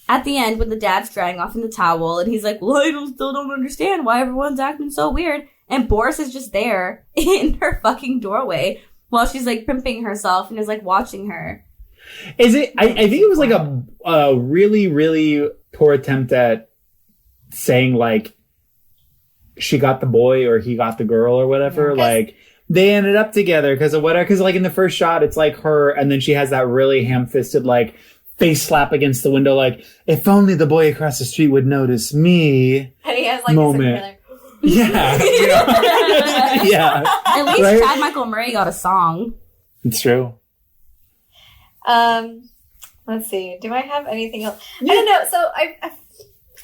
At the end, when the dad's drying off in the towel, and he's like, well, I still don't understand why everyone's acting so weird. And Boris is just there in her fucking doorway while she's, like, pimping herself and is, like, watching her. Is it? I think it was like a really, really poor attempt at saying, like, she got the boy or he got the girl or whatever. Yeah. Like, they ended up together because of whatever. Because, like, in the first shot, it's like her, and then she has that really ham-fisted, like, face slap against the window, like, if only the boy across the street would notice me. And he has, like, Moment. this Yeah. Yeah. At least Right? Chad Michael Murray got a song. It's true. Let's see. Do I have anything else? I don't know. So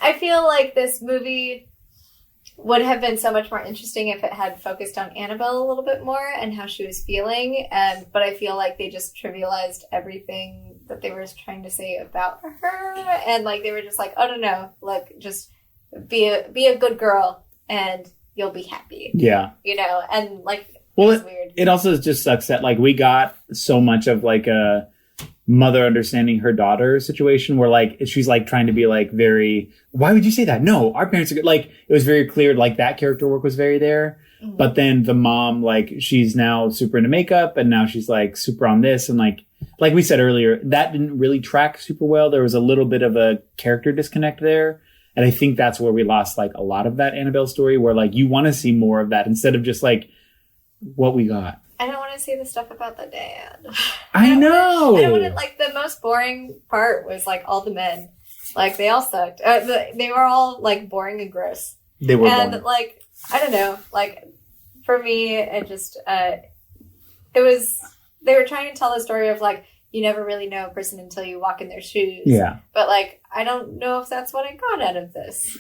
I feel like this movie would have been so much more interesting if it had focused on Annabelle a little bit more and how she was feeling. But I feel like they just trivialized everything that they were trying to say about her, and like they were just like, oh no, like just be a good girl and you'll be happy. Yeah. You know, and like Well, it's weird. it also just sucks that, like, we got so much of, like, a mother understanding her daughter situation where, like, she's, like, trying to be, like, very, why would you say that? No, our parents are good. Like, it was very clear, like, that character work was very there. Mhm. But then the mom, like, she's now super into makeup, and now she's, like, super on this. And, like we said earlier, that didn't really track super well. There was a little bit of a character disconnect there. And I think that's where we lost, like, a lot of that Annabelle story, where, like, you want to see more of that instead of just, like, what we got. I don't want to see the stuff about the dad. I know. I don't want to, like, the most boring part was, like, all the men. Like, they all sucked. They were all, like, boring and gross. They were And, born. like, I don't know. Like, for me, it just, it was, they were trying to tell the story of, like, you never really know a person until you walk in their shoes. Yeah. But, like, I don't know if that's what I got out of this.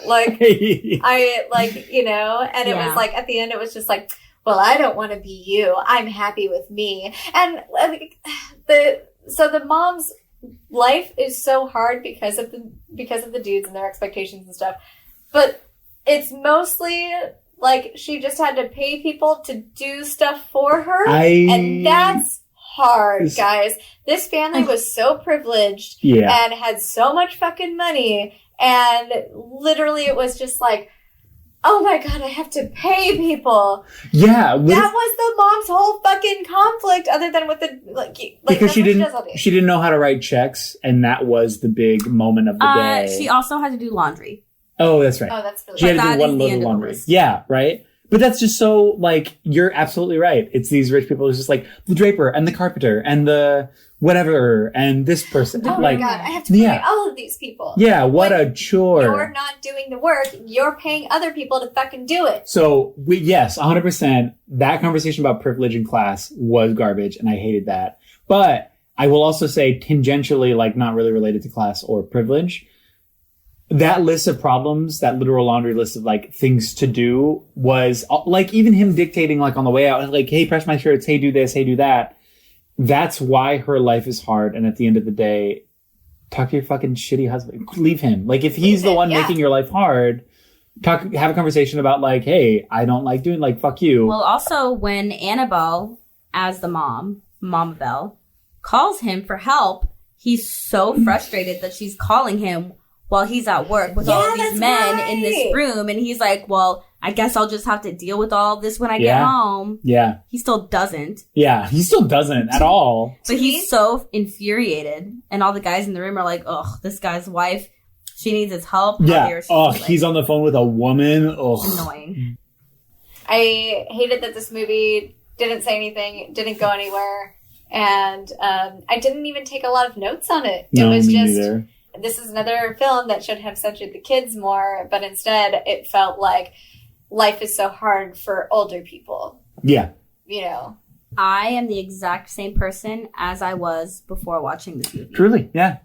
Like, Yeah. I, like, you know, and it Yeah. was, like, at the end, it was just, like, well, I don't want to be you. I'm happy with me. And so the mom's life is so hard because of the dudes and their expectations and stuff. But it's mostly like she just had to pay people to do stuff for her. And that's hard, guys. This family was so privileged Yeah. and had so much fucking money. And literally it was just like, oh my god, I have to pay people. Yeah. That was the mom's whole fucking conflict, other than with the Because that's she what didn't does all day. she didn't know how to write checks, and that was the big moment of the day. She also had to do laundry. Oh, that's right. Oh, that's really She had to that do one is the load end of of the laundry. list. Yeah, right? But that's just so, like, you're absolutely right. It's these rich people who's just like, the draper and the carpenter and the whatever and this person. Oh like, my god, I have to pay yeah. all of these people. Yeah, what a chore. You're not doing the work. You're paying other people to fucking do it. So, yes, 100%. That conversation about privilege in class was garbage, and I hated that. But I will also say, tangentially, like, not really related to class or privilege, that list of problems, that literal laundry list of, like, things to do was, like, even him dictating, like, on the way out, like, hey, press my shirts, hey, do this, hey, do that. That's why her life is hard, and at the end of the day, talk to your fucking shitty husband. Leave him. Like, if he's the one Yeah. making your life hard, have a conversation about, like, hey, I don't like doing, like, fuck you. Well, also when Annabelle as the Mama Bell, calls him for help. He's so frustrated that she's calling him while he's at work with all of these men in this room. And he's like, well, I guess I'll just have to deal with all of this when I get home. Yeah. He still doesn't. Yeah, he still doesn't at all. But he's so infuriated. And all the guys in the room are like, ugh, this guy's wife, she needs his help. Yeah. Oh, he's on the phone with a woman. Ugh. Annoying. I hated that this movie didn't say anything, didn't go anywhere. And I didn't even take a lot of notes on it. No, it was me just... neither. This is another film that should have centered the kids more, but instead it felt like life is so hard for older people. Yeah. You know. I am the exact same person as I was before watching this movie. Truly, yeah.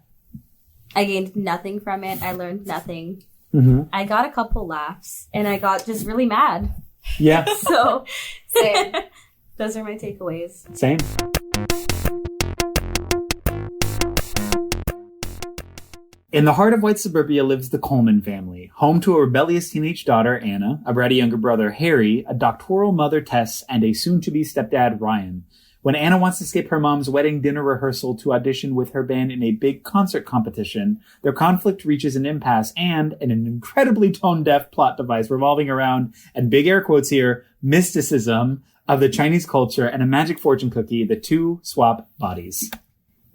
I gained nothing from it. I learned nothing. Mm-hmm. I got a couple laughs, and I got just really mad. Yeah. So, Same. Those are my takeaways. Same. In the heart of white suburbia lives the Coleman family, home to a rebellious teenage daughter, Anna, a bratty younger brother, Harry, a doctoral mother, Tess, and a soon-to-be stepdad, Ryan. When Anna wants to skip her mom's wedding dinner rehearsal to audition with her band in a big concert competition, their conflict reaches an impasse and, in an incredibly tone-deaf plot device revolving around, and big air quotes here, mysticism of the Chinese culture and a magic fortune cookie, the two swap bodies.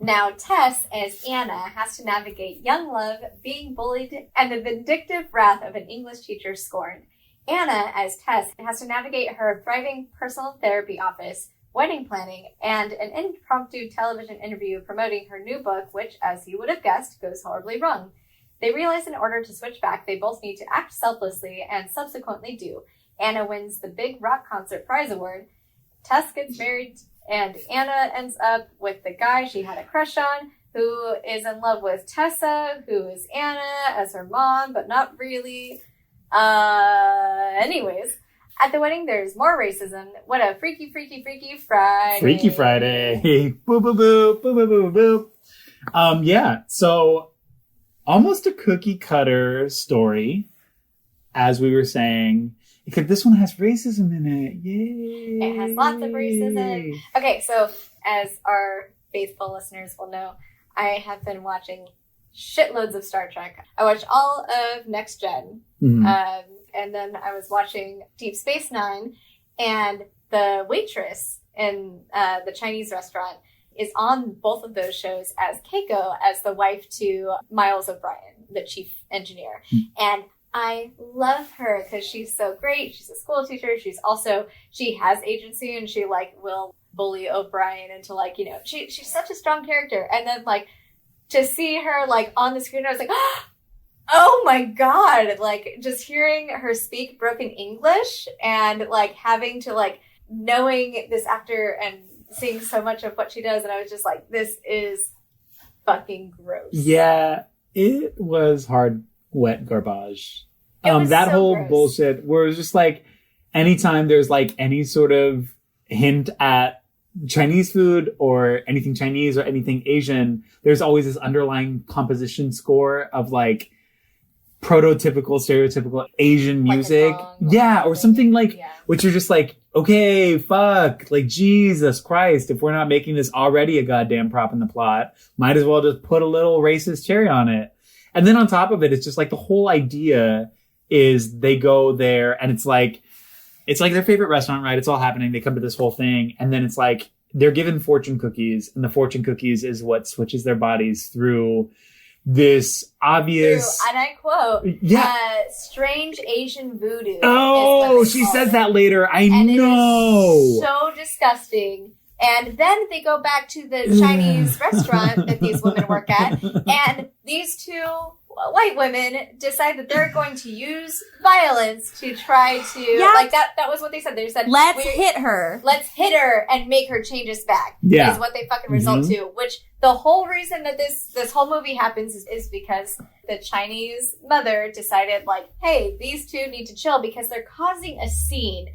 Now, Tess, as Anna, has to navigate young love, being bullied, and the vindictive wrath of an English teacher's scorn. Anna, as Tess, has to navigate her thriving personal therapy office, wedding planning, and an impromptu television interview promoting her new book, which, as you would have guessed, goes horribly wrong. They realize in order to switch back, they both need to act selflessly, and subsequently do. Anna wins the big rock concert prize award. Tess gets married, and Anna ends up with the guy she had a crush on, who is in love with Tessa, who is Anna as her mom, but not really. Anyways, at the wedding, there's more racism. What a freaky, freaky, freaky Friday. Freaky Friday. Boo, boo, boo, boo, boo, boo, boo. Yeah, so almost a cookie cutter story, as we were saying. Because this one has racism in it. Yay. It has lots of racism. Okay, so as our faithful listeners will know, I have been watching shitloads of Star Trek. I watched all of Next Gen. Mm-hmm. And then I was watching Deep Space Nine. And the waitress in the Chinese restaurant is on both of those shows as Keiko, as the wife to Miles O'Brien, the chief engineer. Mm-hmm. And I love her because she's so great. She's a school teacher. She has agency and she will bully O'Brien into she's such a strong character. And then to see her on the screen, I was like, oh my God, just hearing her speak broken English and having to knowing this actor and seeing so much of what she does. And I was just like, this is fucking gross. Yeah, it was hard. Wet garbage. That so whole gross. bullshit where it's just anytime there's any sort of hint at Chinese food or anything Chinese or anything Asian, there's always this underlying composition score of prototypical, stereotypical Asian music. Or something which you're just okay, fuck, Jesus Christ, if we're not making this already a goddamn prop in the plot, might as well just put a little racist cherry on it. And then on top of it, it's just the whole idea is they go there and it's their favorite restaurant, right? It's all happening. They come to this whole thing. And then it's they're given fortune cookies, and the fortune cookies is what switches their bodies through this obvious, and I quote, strange Asian voodoo. Oh, she says that later. I know. It is so disgusting. And then they go back to the Chinese restaurant that these women work at, and these two white women decide that they're going to use violence to try to that was what they said. They said, let's hit her and make her change us back. Yeah. Is what they fucking result to. Which the whole reason that this whole movie happens is because the Chinese mother decided hey, these two need to chill because they're causing a scene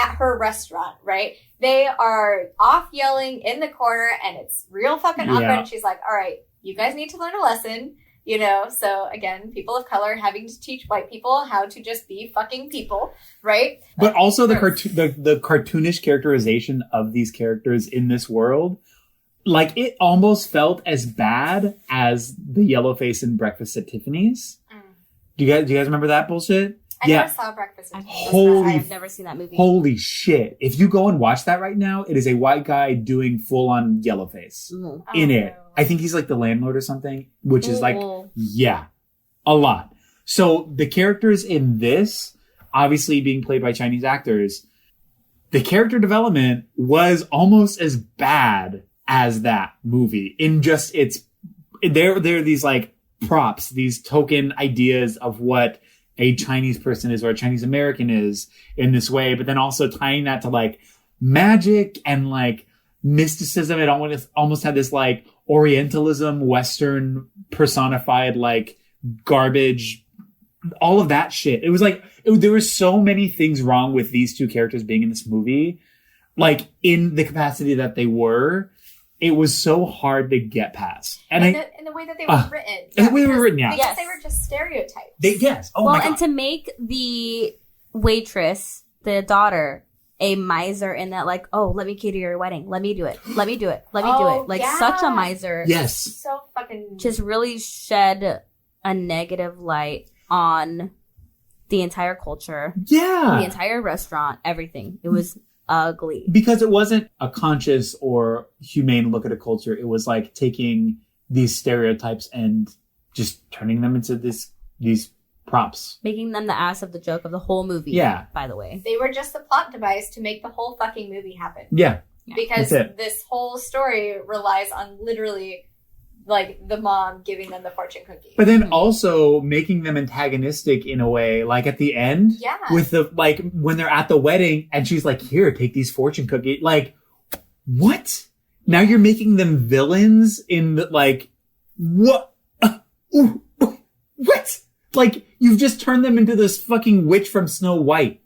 at her restaurant, right? They are off yelling in the corner and it's real fucking awkward. And she's like, all right, you guys need to learn a lesson. You know, so again, people of color having to teach white people how to just be fucking people, right? But also the cartoonish characterization of these characters in this world, like it almost felt as bad as the yellow face in Breakfast at Tiffany's. Do you guys remember that bullshit? I never saw Breakfast at Tiffany's. I've never seen that movie. Holy shit. If you go and watch that right now, it is a white guy doing full on yellow face in it. No. I think he's like the landlord or something, which is like, yeah, a lot. So the characters in this, obviously being played by Chinese actors, the character development was almost as bad as that movie in just there are these like props, these token ideas of what a Chinese person is or a Chinese American is in this way, but then also tying that to like magic and like mysticism. It almost had this like Orientalism, Western personified like garbage, all of that shit. It was like, there were so many things wrong with these two characters being in this movie, like in the capacity that they were. It was so hard to get past. And in the way that they were written. In the way they were written, yeah. Because they were just stereotypes. Yes. Oh my God. And to make the waitress, the daughter, a miser in that like, oh, let me cater your wedding. Let me do it. Let me do it. Let me do it. Like such a miser. Yes. So fucking... Just really shed a negative light on the entire culture. Yeah. The entire restaurant. Everything. It was ugly. Because it wasn't a conscious or humane look at a culture. It was like taking these stereotypes and just turning them into these props. Making them the ass of the joke of the whole movie. Yeah. By the way. They were just the plot device to make the whole fucking movie happen. Yeah. Because this whole story relies on literally like the mom giving them the fortune cookie. But then also making them antagonistic in a way, like at the end. Yeah. With the, like, when they're at the wedding and she's like, here, take these fortune cookies. Like, what? Now you're making them villains in the, like, what? What? Like, you've just turned them into this fucking witch from Snow White.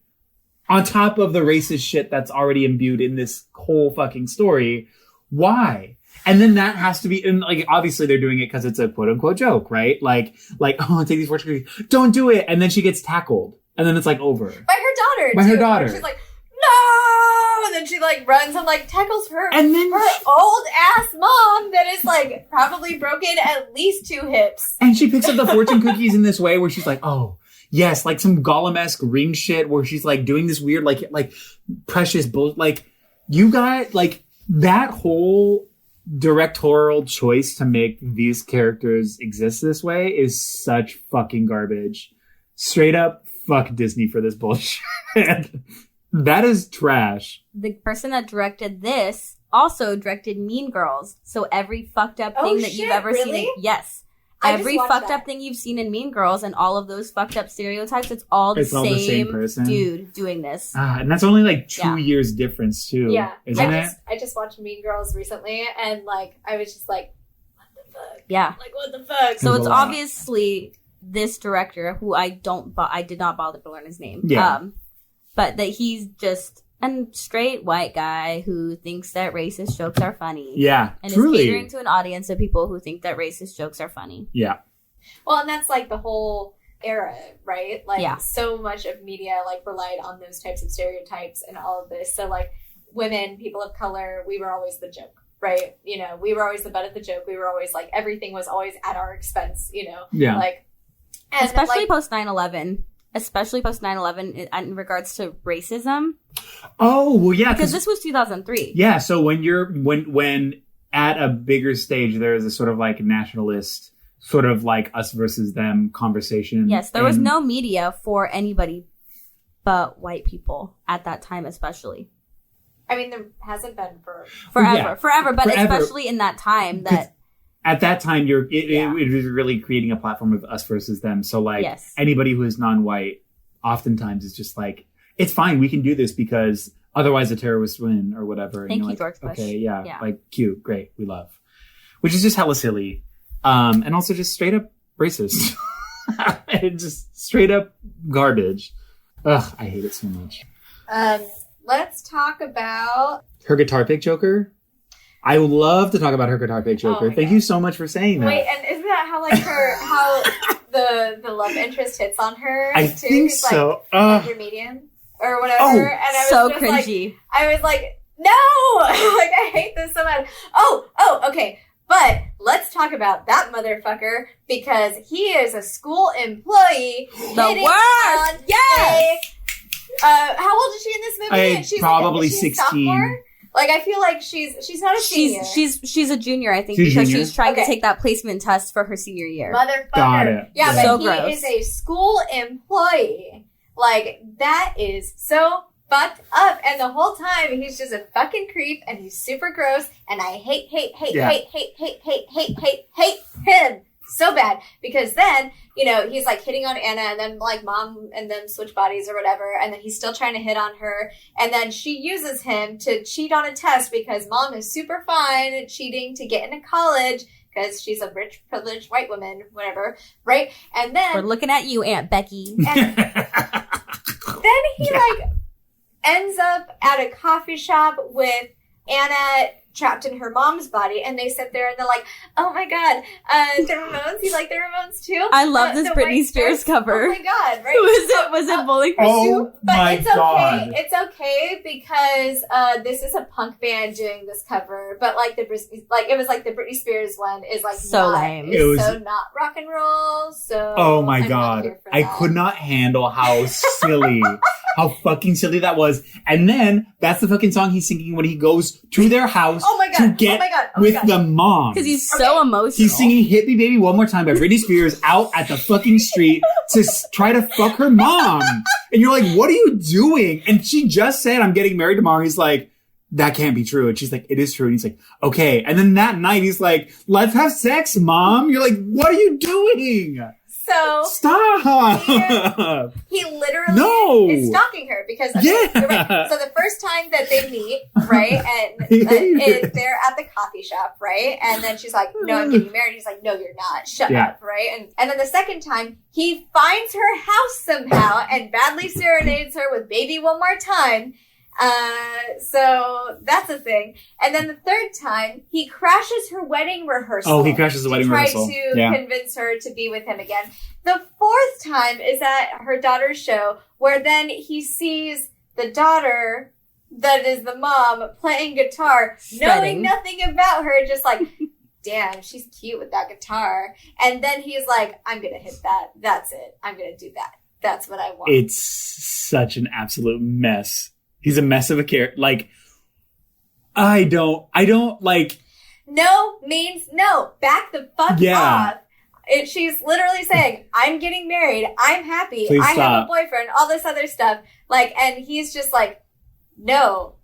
On top of the racist shit that's already imbued in this whole fucking story. Why? And then that has to be, and like, obviously they're doing it because it's a quote unquote joke, right? Like, oh, take these fortune cookies. Don't do it. And then she gets tackled. And then it's like over. By her daughter. By her daughter. She's like, no! And then she like runs and like tackles her, and then her old ass mom that is like probably broken at least 2 hips. And she picks up the fortune cookies in this way where she's like, oh, yes, like some Gollum-esque ring shit where she's like doing this weird, like precious bull. Like, you got like that whole directorial choice to make these characters exist this way is such fucking garbage. Straight up, fuck Disney for this bullshit. That is trash. The person that directed this also directed Mean Girls. So every fucked up thing that you've ever seen. Yes. Every fucked up thing you've seen in Mean Girls and all of those fucked up stereotypes, it's all the same person. Dude doing this. And that's only like 2 years difference too. Yeah. Isn't it? I just watched Mean Girls recently and like I was just like, what the fuck? Yeah. Like what the fuck? So it's obviously this director who I did not bother to learn his name. Yeah. But that he's just a straight white guy who thinks that racist jokes are funny. Yeah, and truly. is catering to an audience of people who think that racist jokes are funny. Yeah. Well, and that's like the whole era, right? Like so much of media like relied on those types of stereotypes and all of this. So like women, people of color, we were always the joke, right? You know, we were always the butt of the joke. We were always like, everything was always at our expense, you know? Yeah. Like, and especially post 9/11. Especially post 9/11 in regards to racism. Oh, well, yeah. Because this was 2003. Yeah, so when at a bigger stage, there is a sort of like nationalist, sort of like us versus them conversation. Yes, there was no media for anybody but white people at that time, especially. I mean, there hasn't been for forever, but especially in that time that... At that time, it was really creating a platform of us versus them. So, like, anybody who is non-white, oftentimes is just like, it's fine, we can do this because otherwise the terrorists win or whatever. Thank you, like, George Bush. Okay, yeah, like, cute, great, we love. Which is just hella silly. And also just straight up racist. Just straight up garbage. Ugh, I hate it so much. Let's talk about... Her guitar pick Joker? I would love to talk about her guitar pick Joker. Thank you so much for saying that. Wait, and isn't about how like how the love interest hits on her? I too? think He's, so. Like, medium or whatever. Oh, and I was so just cringy. Like, I was like, no, like I hate this so much. Oh, okay. But let's talk about that motherfucker because he is a school employee. The worst. Yes. How old is she in this movie? She's probably like, is she a 16. sophomore? Like I feel like she's not a senior. She's a junior, I think, She's because junior? she's trying Okay. to take that placement test for her senior year. Motherfucker. Got it. Yeah, Yeah. but So he gross. is a school employee. Like that is so fucked up. And the whole time he's just a fucking creep and he's super gross and I hate him so bad because then, you know, he's like hitting on Anna and then like mom and them switch bodies or whatever and then he's still trying to hit on her and then she uses him to cheat on a test because mom is super fine at cheating to get into college because she's a rich privileged white woman, whatever, right? And then We're looking at you, Aunt Becky. and then he like ends up at a coffee shop with Anna trapped in her mom's body, and they sit there and they're like, "Oh my god, the Ramones! You like the Ramones too?" I love this the Britney White Spears Stripes? cover. Oh my god! Right? Was it Bowling for Oh Soup? But my it's okay. god. It's okay because this is a punk band doing this cover, but like it was like the Britney Spears one is like So not, lame. is It was- so not rock and roll. So Oh my I'm not god. here for I that. could not handle how silly, how fucking silly that was. And then that's the fucking song he's singing when he goes to their house Oh my god! to get oh my god! Oh with my god. the mom. Because he's Okay. so emotional. He's singing Hit Me Baby One More Time by Britney Spears out at the fucking street to try to fuck her mom. And you're like, what are you doing? And she just said, I'm getting married tomorrow. He's like, that can't be true. And she's like, it is true. And he's like, okay. And then that night he's like, let's have sex, mom. You're like, what are you doing? So Stop. he literally No. is stalking her because Yeah. you're right. So the first time that they meet, right, and they're at the coffee shop, right, and then she's like, "No, I'm getting married." He's like, "No, you're not. Shut Yeah. up," right? And then the second time he finds her house somehow and badly serenades her with "Baby One More Time." So that's a thing. And then the third time, he crashes her wedding rehearsal. Oh, he crashes the wedding rehearsal. To try to Yeah. convince her to be with him again. The fourth time is at her daughter's show, where then he sees the daughter, that is the mom, playing guitar, knowing Shredding. nothing about her, just like, damn, she's cute with that guitar. And then he's like, I'm gonna hit that. That's it. I'm gonna do that. That's what I want. It's such an absolute mess. He's a mess of a character. Like, I don't like. No means no. Back the fuck Yeah. off. She's literally saying, I'm getting married. I'm happy. Please I have stop. a boyfriend. All this other stuff. Like, and he's just like, no,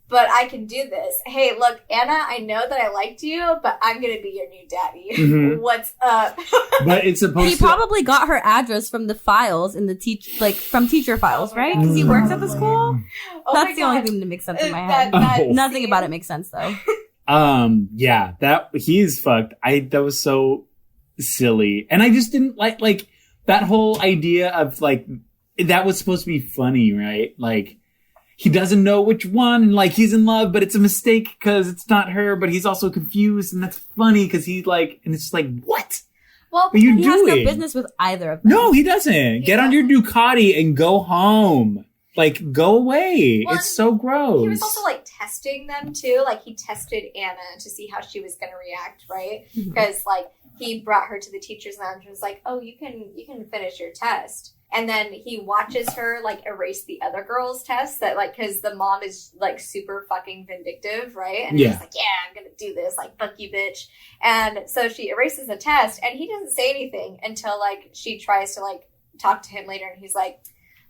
but I can do this. Hey, look, Anna, I know that I liked you, but I'm going to be your new daddy. Mhm. What's up? But it's supposed He to. probably got her address from the files in the from teacher files, Oh my right? God. Because he works at the school. Oh my That's the only God. thing that makes sense in my That- head. that Oh. Nothing scene. about it makes sense though. Yeah, that he's fucked. That was so silly. And I just didn't like that whole idea of like, that was supposed to be funny, right? Like, he doesn't know which one, and like, he's in love, but it's a mistake because it's not her, but he's also confused, and that's funny because he's like, and it's just like, what Well, are you He has no doing? business with either of them. No, he doesn't. Get on your Ducati and go home. Like, go away. Well, it's so gross. he was also like testing them too. Like he tested Anna to see how she was going to react, right? Mhm. Because like he brought her to the teacher's lounge and was like, "Oh, you can finish your test." And then he watches her like erase the other girl's test that like because the mom is like super fucking vindictive, right? And Yeah. he's like, "Yeah, I'm gonna do this, like fuck you, bitch." And so she erases the test, and he doesn't say anything until like she tries to like talk to him later, and he's like,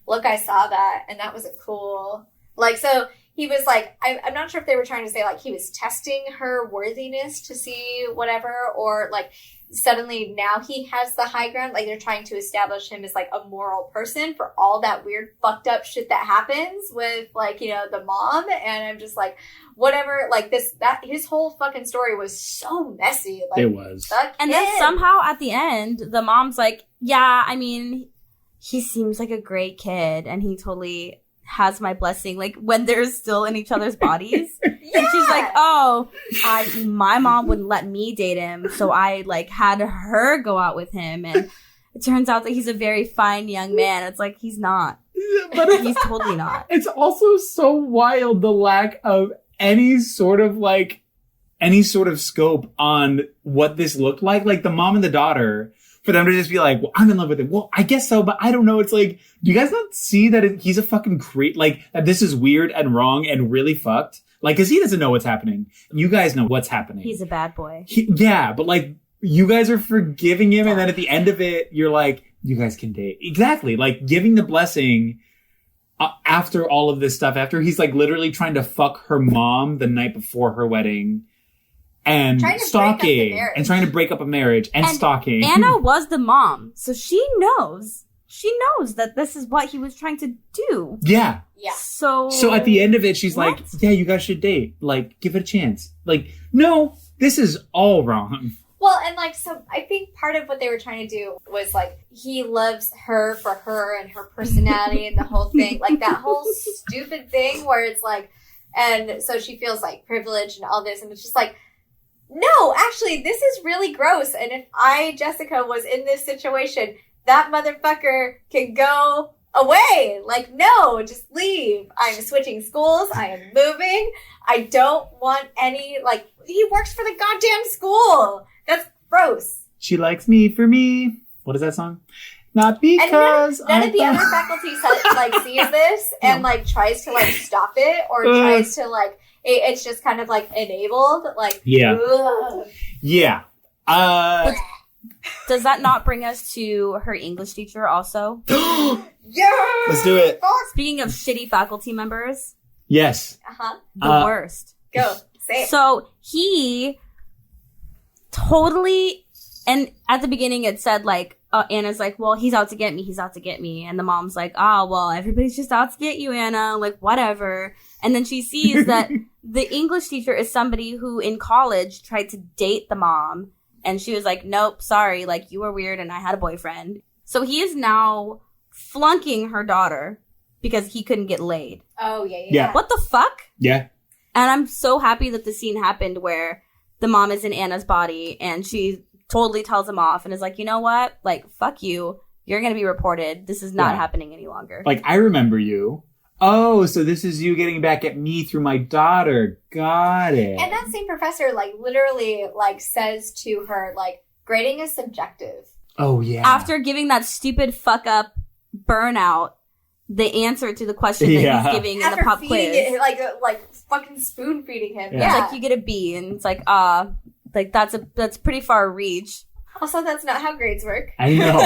"Look, I saw that, and that wasn't cool." Like, so he was like, I'm not sure if they were trying to say like he was testing her worthiness to see whatever, or like suddenly now he has the high ground. Like they're trying to establish him as like a moral person for all that weird fucked up shit that happens with like, you know, the mom. And I'm just like, whatever, like his whole fucking story was so messy. Like, It was. fuck And then him. somehow at the end, the mom's like, yeah, I mean, he seems like a great kid and he totally has my blessing, like when they're still in each other's bodies. And she's like, oh, my mom wouldn't let me date him, so I like had her go out with him, and it turns out that he's a very fine young man. It's like, he's not. But he's totally not. It's also so wild, the lack of any sort of scope on what this looked like. Like the mom and the daughter, for them to just be like, well, I'm in love with him. Well, I guess so, but I don't know. It's like, do you guys not see that he's a fucking like, that this is weird and wrong and really fucked? Like, cause he doesn't know what's happening. You guys know what's happening. He's a bad boy. Yeah, but like, you guys are forgiving him, and then at the end of it, you're like, you guys can date. Exactly. Like, giving the blessing after all of this stuff, after he's like literally trying to fuck her mom the night before her wedding, and stalking, and trying to break up a marriage, and stalking. Anna was the mom, so she knows. She knows that this is what he was trying to do. Yeah. Yeah. So at the end of it, she's like, yeah, you guys should date. Like, give it a chance. Like, no, this is all wrong. Well, and like, so I think part of what they were trying to do was like, he loves her for her and her personality and the whole thing. Like that whole stupid thing where it's like, and so she feels like privileged and all this. And it's just like, no, actually, this is really gross. And if I, Jessica, was in this situation, that motherfucker can go away. Like, no, just leave. I'm switching schools. I am moving. I don't want any, like, he works for the goddamn school. That's gross. She likes me for me. What is that song? Not because and none of the other faculty like sees this and like tries to like stop it or tries to like it's just kind of like enabled. Like yeah. Does that not bring us to her English teacher also? Yeah. Let's do it. Speaking of shitty faculty members. Yes. The worst. Go. Say it. So he totally, and at the beginning it said like, Anna's like, well, he's out to get me. He's out to get me. And the mom's like, oh, well, everybody's just out to get you, Anna. Like, whatever. And then she sees that the English teacher is somebody who in college tried to date the mom. And she was like, nope, sorry. Like, you were weird and I had a boyfriend. So he is now flunking her daughter because he couldn't get laid. Oh, yeah. What the fuck? Yeah. And I'm so happy that the scene happened where the mom is in Anna's body and she totally tells him off and is like, you know what? Like, fuck you. You're going to be reported. This is not happening any longer. Like, I remember you. Oh, so this is you getting back at me through my daughter. Got it. And that same professor, like, literally, like, says to her, like, grading is subjective. Oh, yeah. After giving that stupid fuck up burnout, the answer to the question that he's giving in the pop quiz. It, like fucking spoon feeding him. Yeah. It's like, you get a B, and it's like, like, that's pretty far reach. Also, that's not how grades work. I know.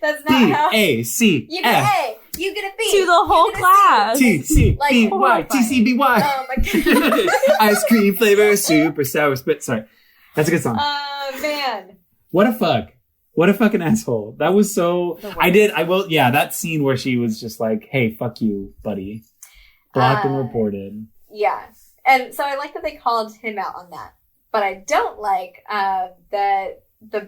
That's not how. B-A-C-F. You get an A. You get a B. To the whole class. T-C-B-Y. T-C-B-Y. Oh, my God. Ice cream flavor, super sour spit. Sorry. That's a good song. Man. What a fuck. What a fucking asshole. That was so... that scene where she was just like, hey, fuck you, buddy. Blocked and reported. Yeah. And so I like that they called him out on that. But I don't like that the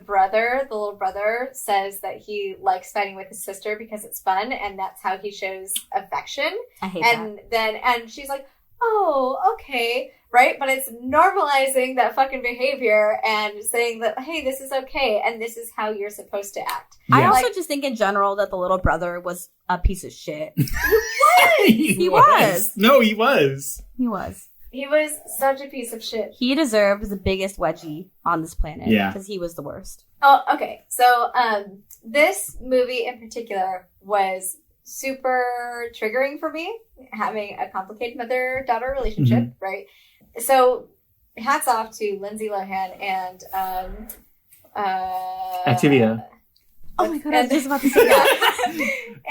little brother, says that he likes fighting with his sister because it's fun and that's how he shows affection. I hate that. And she's like, oh, okay, right? But it's normalizing that fucking behavior and saying that, hey, this is okay and this is how you're supposed to act. Yeah. I also just think in general that the little brother was a piece of shit. He was. No, he was. He was. He was such a piece of shit. He deserved the biggest wedgie on this planet. Yeah. Because he was the worst. Oh, okay. So, this movie in particular was super triggering for me, having a complicated mother-daughter relationship, right? So, hats off to Lindsay Lohan and, Activia. Oh my God, I was just about to say that.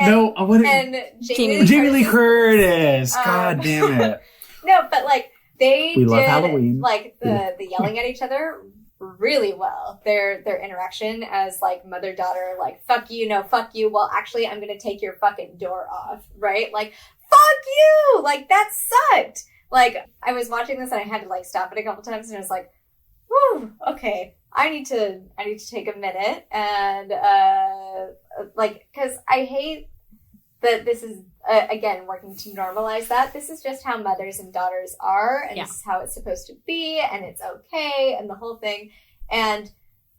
and Jamie Lee Curtis. God damn it. No, but like they love did Halloween. Like the yelling at each other really well. Their interaction as like mother-daughter, like fuck you, no fuck you. Well, actually, I'm gonna take your fucking door off, right? Like fuck you, like that sucked. Like I was watching this and I had to like stop it a couple times and I was like, whew, okay, I need to take a minute and like because I hate that this is, again, working to normalize that. This is just how mothers and daughters are, and this is how it's supposed to be, and it's okay, and the whole thing. And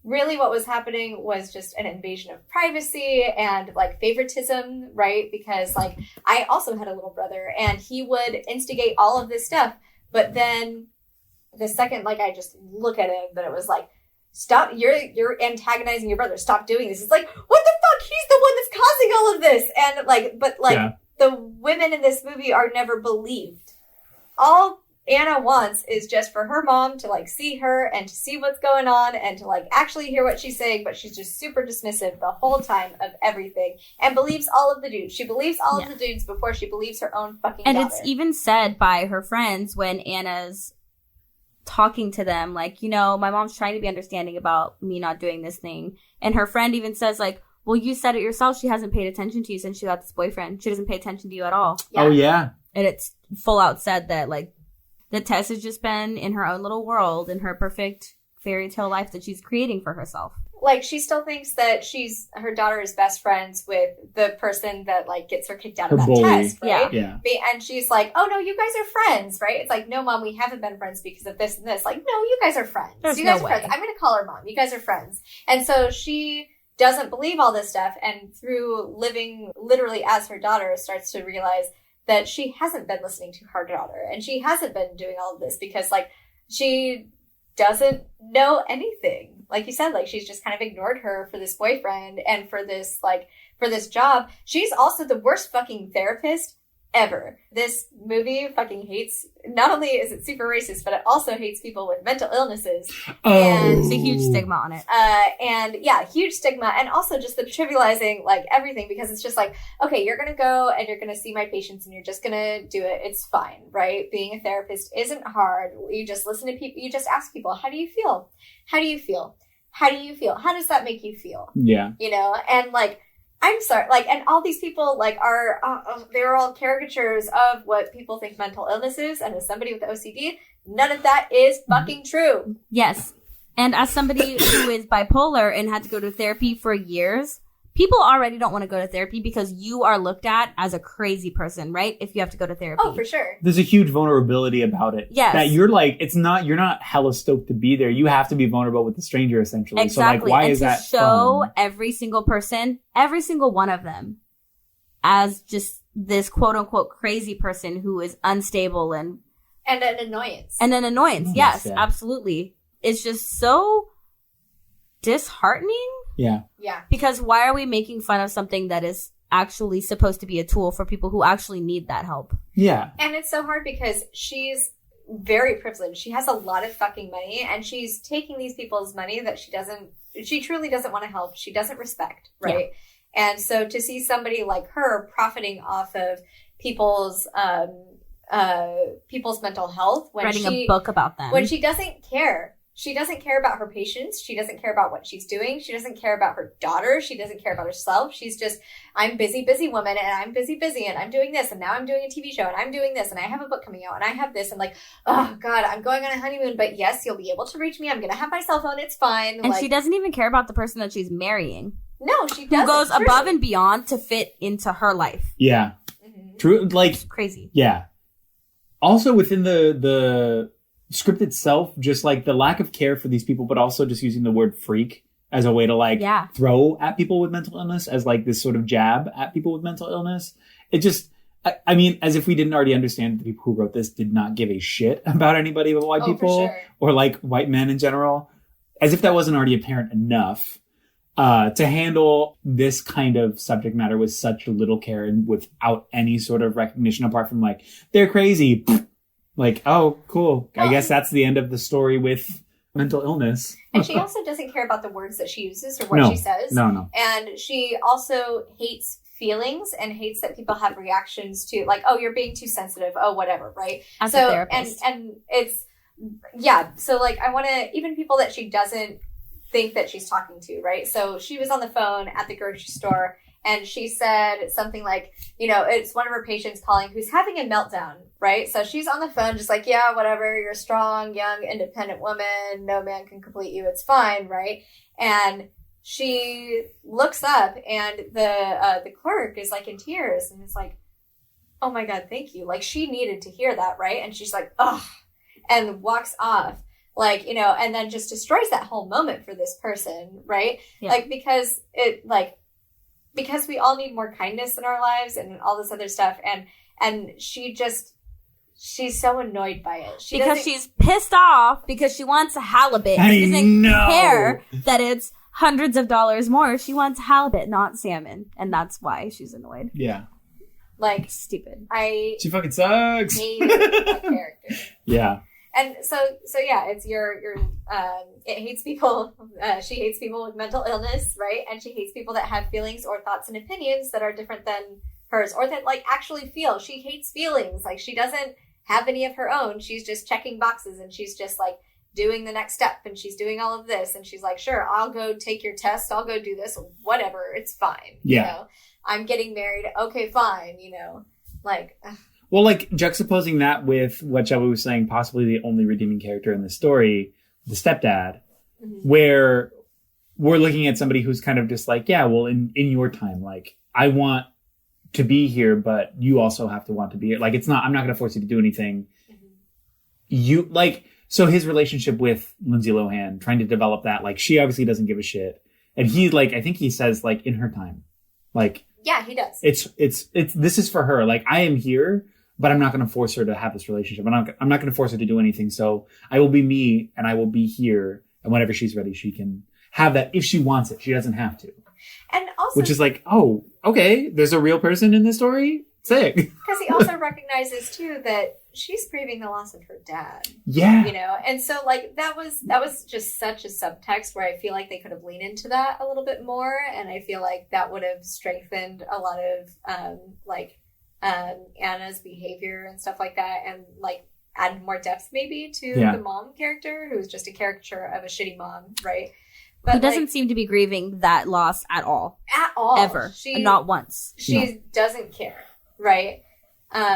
really what was happening was just an invasion of privacy and, like, favoritism, right? Because, like, I also had a little brother, and he would instigate all of this stuff, but then the second, like, I just look at him, that it was like, stop, you're antagonizing your brother, stop doing this. It's like, what the fuck? He's the one that's causing all of this. And, like, but, like, the women in this movie are never believed. All Anna wants is just for her mom to, like, see her and to see what's going on and to, like, actually hear what she's saying, but she's just super dismissive the whole time of everything and believes all of the dudes. She believes all of the dudes before she believes her own fucking daughter. And it's even said by her friends when Anna's talking to them, like, you know, my mom's trying to be understanding about me not doing this thing. And her friend even says, like, well, you said it yourself. She hasn't paid attention to you since she got this boyfriend. She doesn't pay attention to you at all. Yeah. Oh, yeah. And it's full out said that, like, that Tess has just been in her own little world in her perfect fairy tale life that she's creating for herself. Like, she still thinks that her daughter is best friends with the person that, like, gets her kicked out of that test, right? Yeah. And she's like, oh, no, you guys are friends, right? It's like, no, Mom, we haven't been friends because of this and this. Like, no, you guys are friends. You guys are friends. I'm going to call her Mom. You guys are friends. And so she doesn't believe all this stuff, and through living literally as her daughter, starts to realize that she hasn't been listening to her daughter, and she hasn't been doing all of this because, like, she doesn't know anything. Like you said, like, she's just kind of ignored her for this boyfriend and for this, like, for this job. She's also the worst fucking therapist ever. This movie fucking hates, not only is it super racist, but it also hates people with mental illnesses. Oh. And it's a huge stigma on it. And yeah, huge stigma. And also just the trivializing, like, everything, because it's just like, okay, you're going to go and you're going to see my patients and you're just going to do it. It's fine, right? Being a therapist isn't hard. You just listen to people. You just ask people, how do you feel? How do you feel? How do you feel? How does that make you feel? Yeah. You know, and, like, I'm sorry, like, and all these people, like, are, they're all caricatures of what people think mental illness is, and as somebody with OCD, none of that is fucking true. Yes. And as somebody who is bipolar and had to go to therapy for years, people already don't want to go to therapy because you are looked at as a crazy person, right? If you have to go to therapy. Oh, for sure. There's a huge vulnerability about it. Yes. That you're like, you're not hella stoked to be there. You have to be vulnerable with the stranger, essentially. Exactly. So, like, why and is that show fun? every single person, every single one of them, as just this quote unquote crazy person who is unstable and an annoyance. And an annoyance. Yes, yeah. absolutely. It's just so disheartening. Yeah. Yeah. Because why are we making fun of something that is actually supposed to be a tool for people who actually need that help? Yeah. And it's so hard because she's very privileged. She has a lot of fucking money, and she's taking these people's money that she truly doesn't want to help. She doesn't respect, right? Yeah. And so to see somebody like her profiting off of people's mental health when writing a book about them, when she doesn't care. She doesn't care about her patients. She doesn't care about what she's doing. She doesn't care about her daughter. She doesn't care about herself. She's just, I'm busy woman, and I'm busy, and I'm doing this, and now I'm doing a TV show, and I'm doing this, and I have a book coming out, and I have this, and, like, oh God, I'm going on a honeymoon, but yes, you'll be able to reach me. I'm going to have my cell phone. It's fine. And, like, she doesn't even care about the person that she's marrying. No, she doesn't. Who goes above and beyond to fit into her life. Yeah. Mm-hmm. True. Like, it's crazy. Yeah. Also within the script itself, just, like, the lack of care for these people, but also just using the word freak as a way to, like, throw at people with mental illness, as, like, this sort of jab at people with mental illness. It just, I mean, as if we didn't already understand that the people who wrote this did not give a shit about anybody but white people, for sure. Or, like, white men in general. As if that wasn't already apparent enough to handle this kind of subject matter with such little care and without any sort of recognition apart from, like, they're crazy. Like, oh, cool. I guess that's the end of the story with mental illness. And she also doesn't care about the words that she uses or what she says. No. And she also hates feelings and hates that people have reactions to, like, oh, you're being too sensitive. Oh, whatever, right? As a therapist. And it's, yeah. So, like, I want to, even people that she doesn't think that she's talking to, right? So she was on the phone at the grocery store, and she said something like, you know, it's one of her patients calling who's having a meltdown, right? So she's on the phone just like, yeah, whatever, you're a strong, young, independent woman. No man can complete you. It's fine, right? And she looks up and the clerk is like in tears and it's like, oh my God, thank you. Like she needed to hear that, right? And she's like, ugh, and walks off. Like, you know, and then just destroys that whole moment for this person, right? Yeah. Like, because we all need more kindness in our lives and all this other stuff. And she's so annoyed by it. She's pissed off because she wants a halibut. She doesn't care that it's hundreds of dollars more. She wants halibut, not salmon. And that's why she's annoyed. Yeah. Like, stupid. She fucking sucks. Hate that character. Yeah. And so yeah, it's it hates people. She hates people with mental illness, right? And she hates people that have feelings or thoughts and opinions that are different than hers, or that like actually feel. She hates feelings. Like she doesn't have any of her own. She's just checking boxes, and she's just like doing the next step, and she's doing all of this, and she's like, sure, I'll go take your test. I'll go do this. Whatever, it's fine. Yeah. You know? I'm getting married. Okay, fine. You know, like. Well, like, juxtaposing that with what Shelby was saying, possibly the only redeeming character in the story, the stepdad, where we're looking at somebody who's kind of just like, yeah, well, in your time, like, I want to be here, but you also have to want to be here. Like, I'm not going to force you to do anything. You, like, so his relationship with Lindsay Lohan, trying to develop that, like, she obviously doesn't give a shit. And he, like, I think he says, like, in her time, like. Yeah, he does. It's this is for her. Like, I am here, but I'm not going to force her to have this relationship. I'm not going to force her to do anything. So I will be me, and I will be here. And whenever she's ready, she can have that if she wants it. She doesn't have to. And also, which is like, oh, okay, there's a real person in this story. Sick. Because he also recognizes too that she's grieving the loss of her dad. Yeah. You know, and so like that was just such a subtext where I feel like they could have leaned into that a little bit more, and I feel like that would have strengthened a lot of Anna's behavior and stuff like that, and like added more depth maybe to the mom character, who's just a caricature of a shitty mom, right? But who doesn't seem to be grieving that loss at all. At all. Ever. Not once. She doesn't care, right?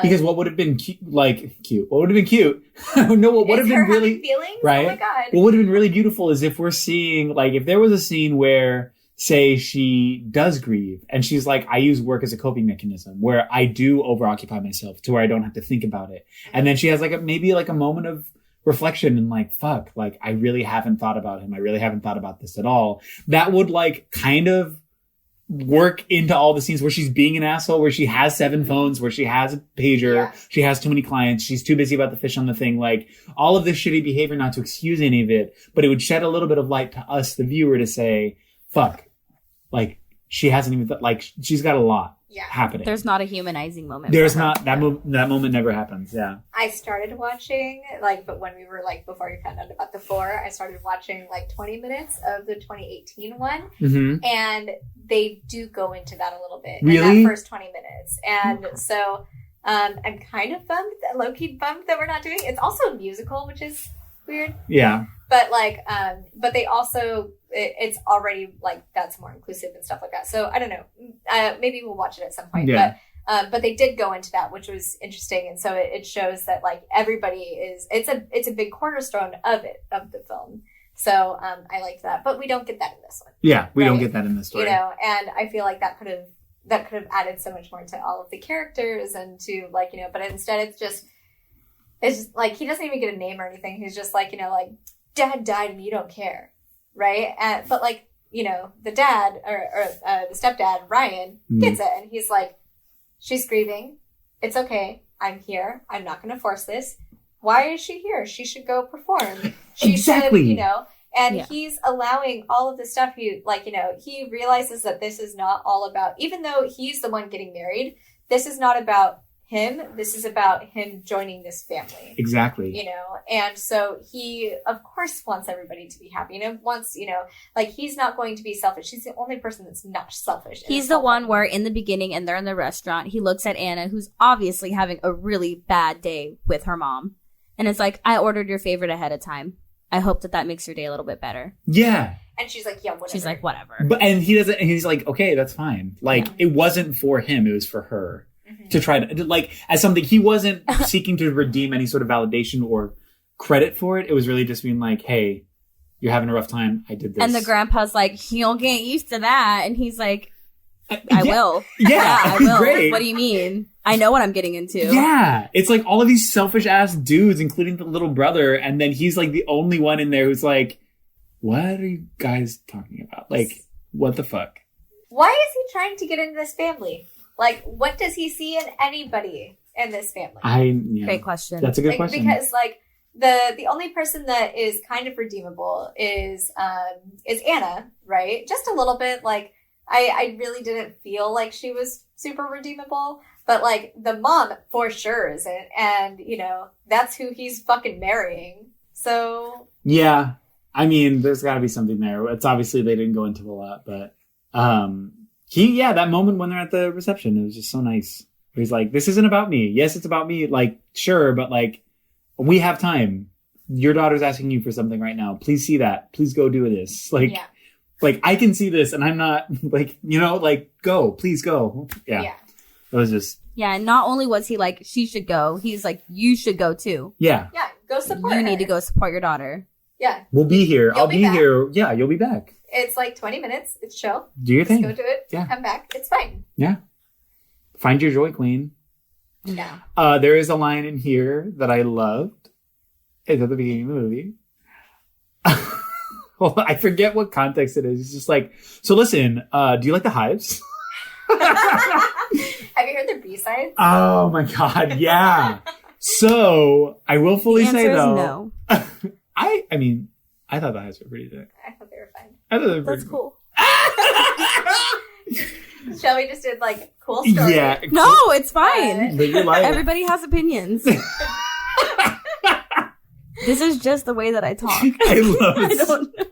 Because what would have been cute? What would have been cute? No, what would have been really feelings? Right? Oh my God. What would have been really beautiful is if we're seeing, like, if there was a scene where, say, she does grieve and she's like, I use work as a coping mechanism, where I do overoccupy myself to where I don't have to think about it, and then she has like maybe a moment of reflection and like, fuck, like I really haven't thought about him. I really haven't thought about this at all. That would like kind of work into all the scenes where she's being an asshole, where she has 7 phones, where she has a pager, she has too many clients, she's too busy about the fish on the thing, like all of this shitty behavior, not to excuse any of it, but it would shed a little bit of light to us, the viewer, to say, fuck, like she hasn't even, like she's got a lot happening. There's not a humanizing moment. There's not, that moment never happens, yeah. I started watching, but when we were before you found out about the 4, I started watching 20 minutes of the 2018 one, and they do go into that a little bit in that first 20 minutes. And so I'm kind of bummed, low-key bummed that we're not doing it. It's also a musical, which is weird. Yeah. But but they also, it's already that's more inclusive and stuff like that. So I don't know. Maybe we'll watch it at some point. Yeah. But they did go into that, which was interesting, and so it shows that everybody is. It's a big cornerstone of the film. So I liked that, but we don't get that in this one. Yeah, we don't get that in this story. You know, and I feel like that could have added so much more to all of the characters and to but instead it's just he doesn't even get a name or anything. He's just dad died and you don't care, right? But the dad or the stepdad Ryan gets it, and he's like, she's grieving. It's okay. I'm here. I'm not going to force this. Why is she here? She should go perform. She should, and he's allowing all of the stuff. He realizes that this is not all about, even though he's the one getting married, this is not about him. This is about him joining this family. Exactly. And so he, of course, wants everybody to be happy. He's not going to be selfish. He's the only person that's not selfish. He's the one where in the beginning, and they're in the restaurant, he looks at Anna, who's obviously having a really bad day with her mom. And it's like, I ordered your favorite ahead of time. I hope that makes your day a little bit better. Yeah. And she's like, yeah, whatever. She's like, whatever. But and he doesn't. And he's like, okay, that's fine. It wasn't for him. It was for her. To try to, as something, he wasn't seeking to redeem any sort of validation or credit for it. It was really just being like, hey, You're having a rough time. I did this. And the grandpa's like, you'll get used to that. And he's like, I will. Yeah, I will. great. What do you mean? I know what I'm getting into. Yeah. It's like all of these selfish ass dudes, including the little brother. And then he's like the only one in there who's like, what are you guys talking about? Like, what the fuck? Why is he trying to get into this family? Like, what does he see in anybody in this family? Great question. That's a good question. Because, like, the only person that is kind of redeemable is Anna, right? Just a little bit. Like, I really didn't feel like she was super redeemable. But, like, the mom for sure isn't. And, you know, that's who he's fucking marrying. So... Yeah. I mean, there's got to be something there. It's obviously they didn't go into a lot, but that moment when they're at the reception, it was just so nice. He's like, this isn't about me. Yes, it's about me. Like, sure, but like, we have time. Your daughter's asking you for something right now. Please see that. Please go do this. Like, like I can see this, and I'm not like, you know, like, go, please go. Yeah. It was just. Yeah, and not only was he like, she should go, he's like, you should go too. Yeah. Yeah, go support her. You need to go support your daughter. Yeah. We'll be here. I'll be here. Yeah, you'll be back. It's like 20 minutes. It's chill. Do your thing. Just go do it. Yeah. Come back. It's fine. Yeah. Find your joy, queen. Yeah. There is a line in here that I loved. It's at the beginning of the movie. Well, I forget what context it is. It's just like, so listen, do you like the Hives? Have you heard their B-sides? Oh my God, yeah. So I will fully say though, no. I mean, I thought the Hives were pretty sick. I thought they were fine. I thought they were That's pretty cool. Shelby just did like cool story. Yeah. No, it's fine. But you're like, Everybody has opinions. This is just the way that I talk. I love it. I don't know.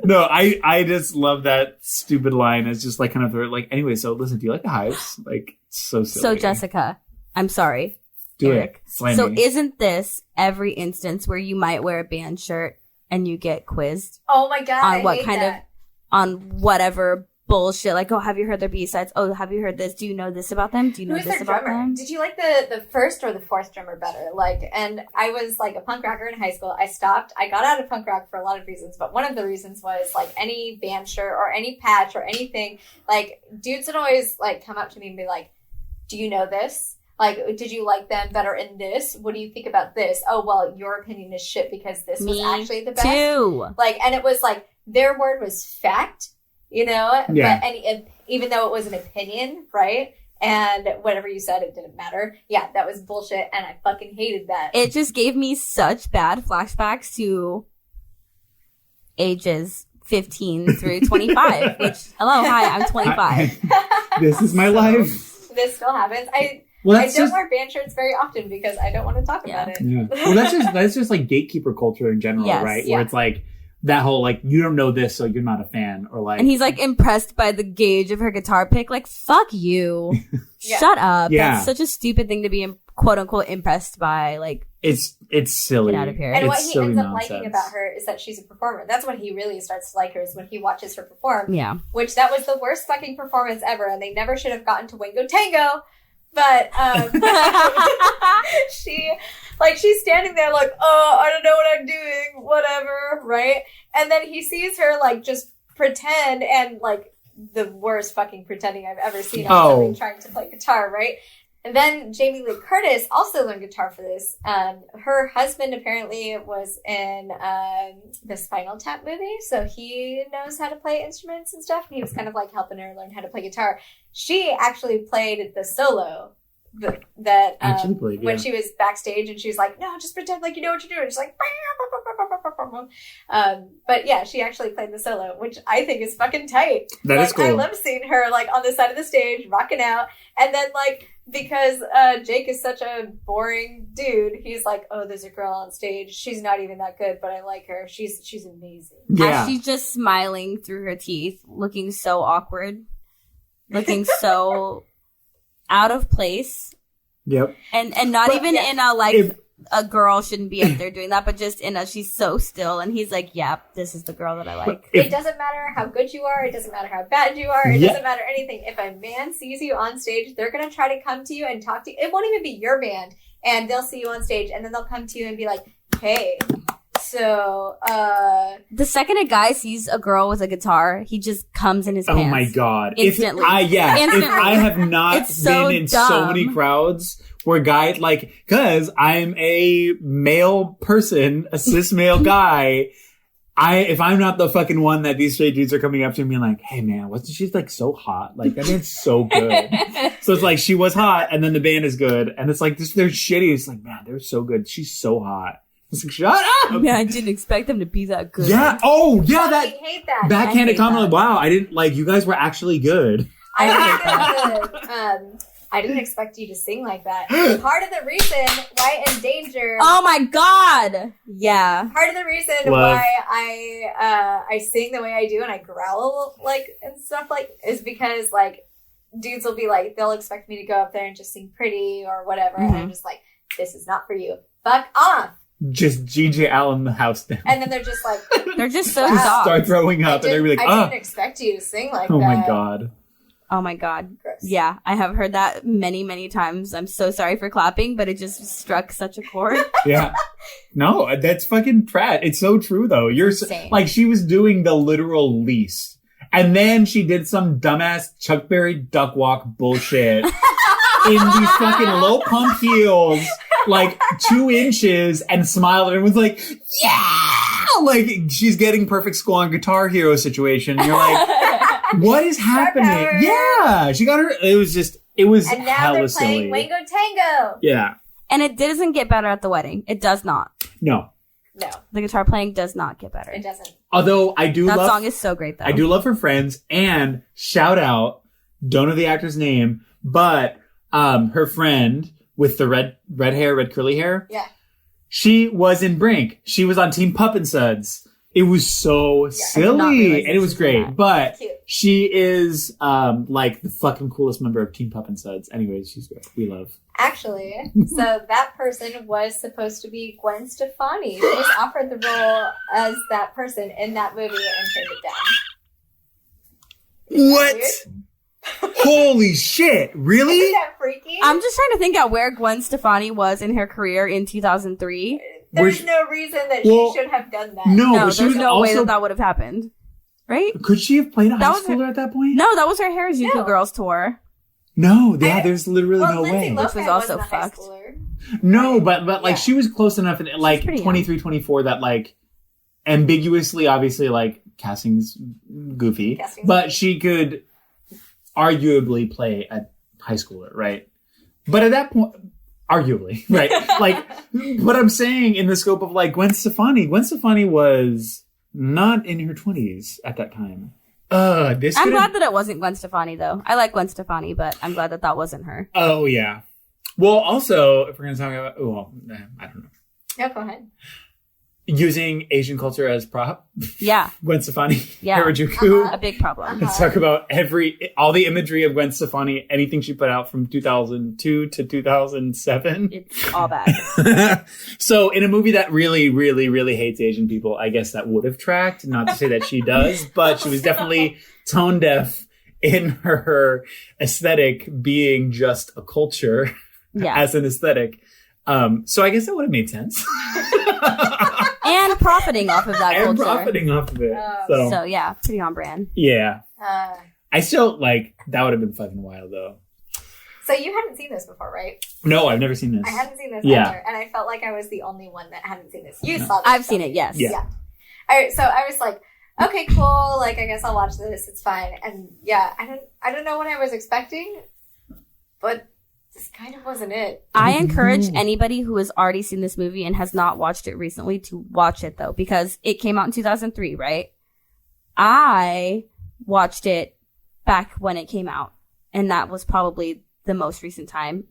No, I just love that stupid line. It's just like kind of like, anyway, so listen, do you like the Hives? Like, so silly. So Jessica, I'm sorry. Do Eric. it. Slime So me. isn't this every instance where you might wear a band shirt and you get quizzed Oh my God. on I what hate kind that. of, on whatever bullshit? Like, oh, have you heard their B-sides? Oh, have you heard this? Do you know this about them? Do you know Who's this their about drummer? them? Did you like the first or the fourth drummer better? Like, and I was like a punk rocker in high school. I stopped. I got out of punk rock for a lot of reasons, but one of the reasons was like any band shirt or any patch or anything. Like, dudes would always like come up to me and be like, "Do you know this? Like, did you like them better in this? What do you think about this? Oh, well, your opinion is shit because this was actually the best." Too. Like, and it was like their word was fact, you know. Yeah. But even though it was an opinion, right? And whatever you said, it didn't matter. Yeah, that was bullshit, and I fucking hated that. It just gave me such bad flashbacks to ages 15 through 25, which, hello, hi, I'm 25. This is my life. This still happens. I Well, don't wear band shirts very often because I don't want to talk about it. Yeah. Well, that's just like gatekeeper culture in general, Yes. right? Yeah. Where it's like that whole like, you don't know this, so you're not a fan, or like. And he's like impressed by the gauge of her guitar pick. Like, fuck you. Yeah. Shut up. Yeah. That's such a stupid thing to be quote unquote impressed by. Like, it's silly. get out of here. And It's what he silly ends up nonsense. liking about her is that she's a performer. That's when he really starts to like her, is when he watches her perform. Yeah. Which that was the worst fucking performance ever, and they never should have gotten to Wingo Tango. But she's standing there like, oh, I don't know what I'm doing, whatever, right? And then he sees her like just pretend, and like the worst fucking pretending I've ever seen on somebody trying to play guitar, right? And then Jamie Lee Curtis also learned guitar for this. Her husband apparently was in the Spinal Tap movie, so he knows how to play instruments and stuff. And he was kind of like helping her learn how to play guitar. She actually played the solo that when she was backstage, and she was like, "No, just pretend like you know what you're doing." She's like, but yeah, she actually played the solo, which I think is fucking tight. That is cool. I love seeing her like on the side of the stage rocking out, and then like, because Jake is such a boring dude, he's like, oh, there's a girl on stage. She's not even that good, but I like her. She's amazing. Yeah. As she's just smiling through her teeth, looking so awkward, looking so out of place. Yep. And not But, even yeah. in a like a girl shouldn't be up there doing that, but just in a she's so still, and he's like, yep, this is the girl that I like. It doesn't matter how good you are. It doesn't matter how bad you are. It Yeah. doesn't matter anything. If a man sees you on stage, they're going to try to come to you and talk to you. It won't even be your band. And they'll see you on stage, and then they'll come to you and be like, hey, So, the second a guy sees a girl with a guitar, he just comes in his pants. Oh my god! Instantly. If I have not It's so been in so dumb. many crowds where guys because I'm a male person, a cis male guy. If I'm not the fucking one that these straight dudes are coming up to me like, hey man, wasn't she like so hot? Like, that band's so good. So it's like, she was hot and then the band is good. And it's like, they're shitty. It's like, man, they're so good. She's so hot. It's like, shut up! Yeah, I didn't expect them to be that good. Yeah. Oh, yeah. I hate that. Backhanded comment. Like, wow, I didn't you guys were actually good. I didn't expect you to sing like that. Part of the reason why Endanger. Oh my god! Yeah. Part of the reason Love. why I sing the way I do and I growl and stuff is because dudes will be like, they'll expect me to go up there and just sing pretty or whatever, and I'm just like, this is not for you. Fuck off. Just GJ Allen the house down. And then they're just like, They're just so Wow. soft. Start throwing up and they're like, I didn't expect you to sing like oh that. my god. Oh my god. Gross. Yeah, I have heard that many, many times. I'm so sorry for clapping, but it just struck such a chord. Yeah. No, that's fucking trash. It's so true though. Insane. She was doing the literal least. And then she did some dumbass Chuck Berry duck walk bullshit in these fucking low pump heels, 2 inches, and smiled and everyone's like, yeah! She's getting perfect school on Guitar Hero situation. And you're like, what is happening? Power. Yeah. She got her, it was And now hella they're playing silly. Wango Tango. Yeah. And it doesn't get better at the wedding. It does not. No. No, The guitar playing does not get better. it doesn't. Although I do That love song is so great, though. I do love her friends, and shout out, don't know the actor's name, but her friend with the red curly hair. Yeah. She was in Brink. She was on Team Pup and Suds. It was so silly, and it was great. that. But Cute. she is the fucking coolest member of Team Pup and Suds. Anyways, she's great. We love. Actually, so that person was supposed to be Gwen Stefani. She was offered the role as that person in that movie and turned it down. What? Holy shit! Really? Isn't that freaky? I'm just trying to think out where Gwen Stefani was in her career in 2003. There's no reason that Well, she should have done that. No, No, but she there's was no way also. that would have happened. Right? Could she have played a That high was her- schooler at that point? No, that was her Harajuku No. Girls tour. No, yeah, there's literally Well, no Lindsay way. Lohan Which was also wasn't a high fucked. schooler. No, but Yeah. she was close enough, in, pretty 23, 24, that ambiguously, obviously, casting's goofy, Casting's but goofy. she could arguably play a high schooler, right? But at that point, arguably, right? But I'm saying in the scope of Gwen Stefani was not in her 20s at that time. I'm glad that it wasn't Gwen Stefani, though. I like Gwen Stefani, but I'm glad that wasn't her. Oh, yeah. Well, also, if we're going to talk about, I don't know. No, go ahead. Using Asian culture as prop. Yeah, Gwen Stefani, Yeah. Harajuku. a big problem. Let's talk about all the imagery of Gwen Stefani, anything she put out from 2002 to 2007. It's all bad. So in a movie that really, really, really hates Asian people, I guess that would have tracked. Not to say that she does, but she was definitely tone deaf in her aesthetic being just a culture Yeah. as an aesthetic. So I guess that would have made sense. And profiting off of that And culture. profiting off of it. So, yeah, pretty on brand. Yeah. Uh, I still, that would have been fucking wild, though. so you hadn't seen this before, right? No, I've never seen this. I hadn't seen this Yeah. either, and I felt like I was the only one that hadn't seen this. You saw this. I've seen it, yes. Yeah. All right, so I was like, okay, cool. I guess I'll watch this. It's fine. And yeah, I don't know what I was expecting, but this kind of wasn't it. I encourage anybody who has already seen this movie and has not watched it recently to watch it, though, because it came out in 2003, right? I watched it back when it came out, and that was probably the most recent time.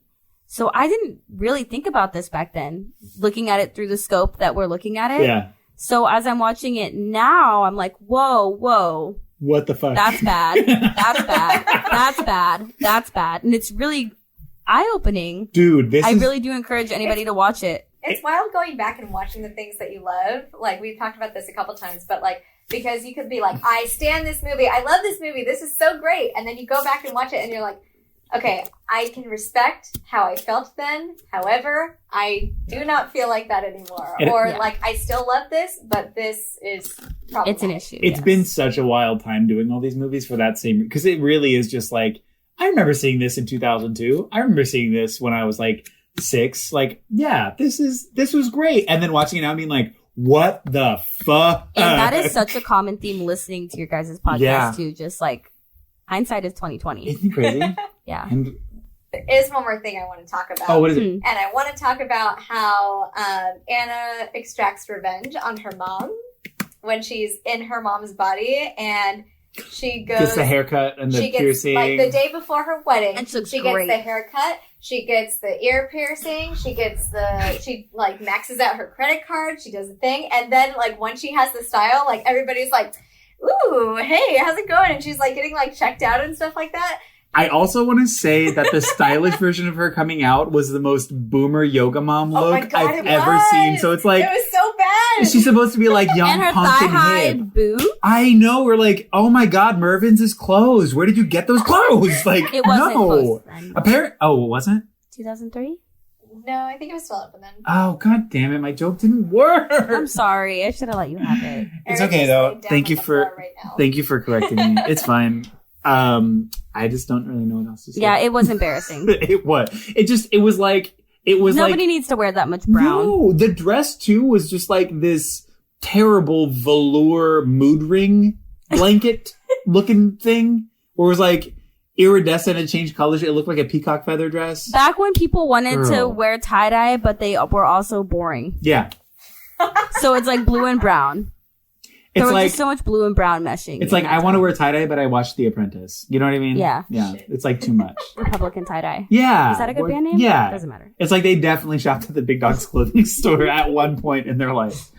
So I didn't really think about this back then, looking at it through the scope that we're looking at it. Yeah. So as I'm watching it now, I'm like, whoa, What the fuck? that's bad. That's bad. That's bad. That's bad. And it's really eye-opening. Dude, I really do encourage anybody to watch it. It's wild going back and watching the things that you love. We've talked about this a couple times, but because you could be like, I stand this movie. I love this movie. This is so great. And then you go back and watch it and you're like, Okay, I can respect how I felt then. However, I do not feel like that anymore. I still love this, but this is problematic. It's an issue. It's been such a wild time doing all these movies for that same... Because it really is just like... I remember seeing this in 2002. I remember seeing this when I was like 6. Like, yeah, this was great. And then watching it now being like, what the fuck? And that is such a common theme listening to your guys' podcast too. Just like, hindsight is 20/20. Isn't it crazy? Yeah. And there is one more thing I want to talk about. oh, what is it? And I want to talk about how Anna extracts revenge on her mom when she's in her mom's body, and she goes... Gets the haircut and the piercing. Like, the day before her wedding, And she gets the haircut, she gets the ear piercing, she maxes out her credit card, she does the thing, and then, like, when she has the style, like, everybody's like, ooh, hey, how's it going? And she's, like, getting, like, checked out and stuff like that. I also want to say that the stylish version of her coming out was the most boomer yoga mom look I've ever seen. So it's like... It was so bad! She's supposed to be like young, and her punk, and thigh-high hip. boot. I know. We're like, oh my god, Mervin's is closed. Where did you get those clothes? Like, It wasn't closed then. Oh, it wasn't? 2003? No, I think it was still open then. Oh, god damn it. My joke didn't work. I'm sorry. I should have let you have it. It's Eric okay is though. laid down Thank you on the for floor right now. thank you for correcting me. It's fine. I just don't really know what else to say. Yeah, it was embarrassing. It was like Nobody needs to wear that much brown. No, the dress too was just like this terrible velour mood ring blanket looking thing, where it was like iridescent and changed colors. It looked like a peacock feather dress. Back when people wanted to Girl. wear tie-dye, but they were also boring. Yeah, So it's like blue and brown. There it's was like just so much blue and brown meshing. it's like I want to wear tie dye, but I watched The Apprentice. You know what I mean? Yeah. yeah. It's like too much. Republican tie-dye. Yeah, Is that a good band name? Yeah, Doesn't matter. It's like they definitely shopped at the Big Dog's clothing store at one point in their life.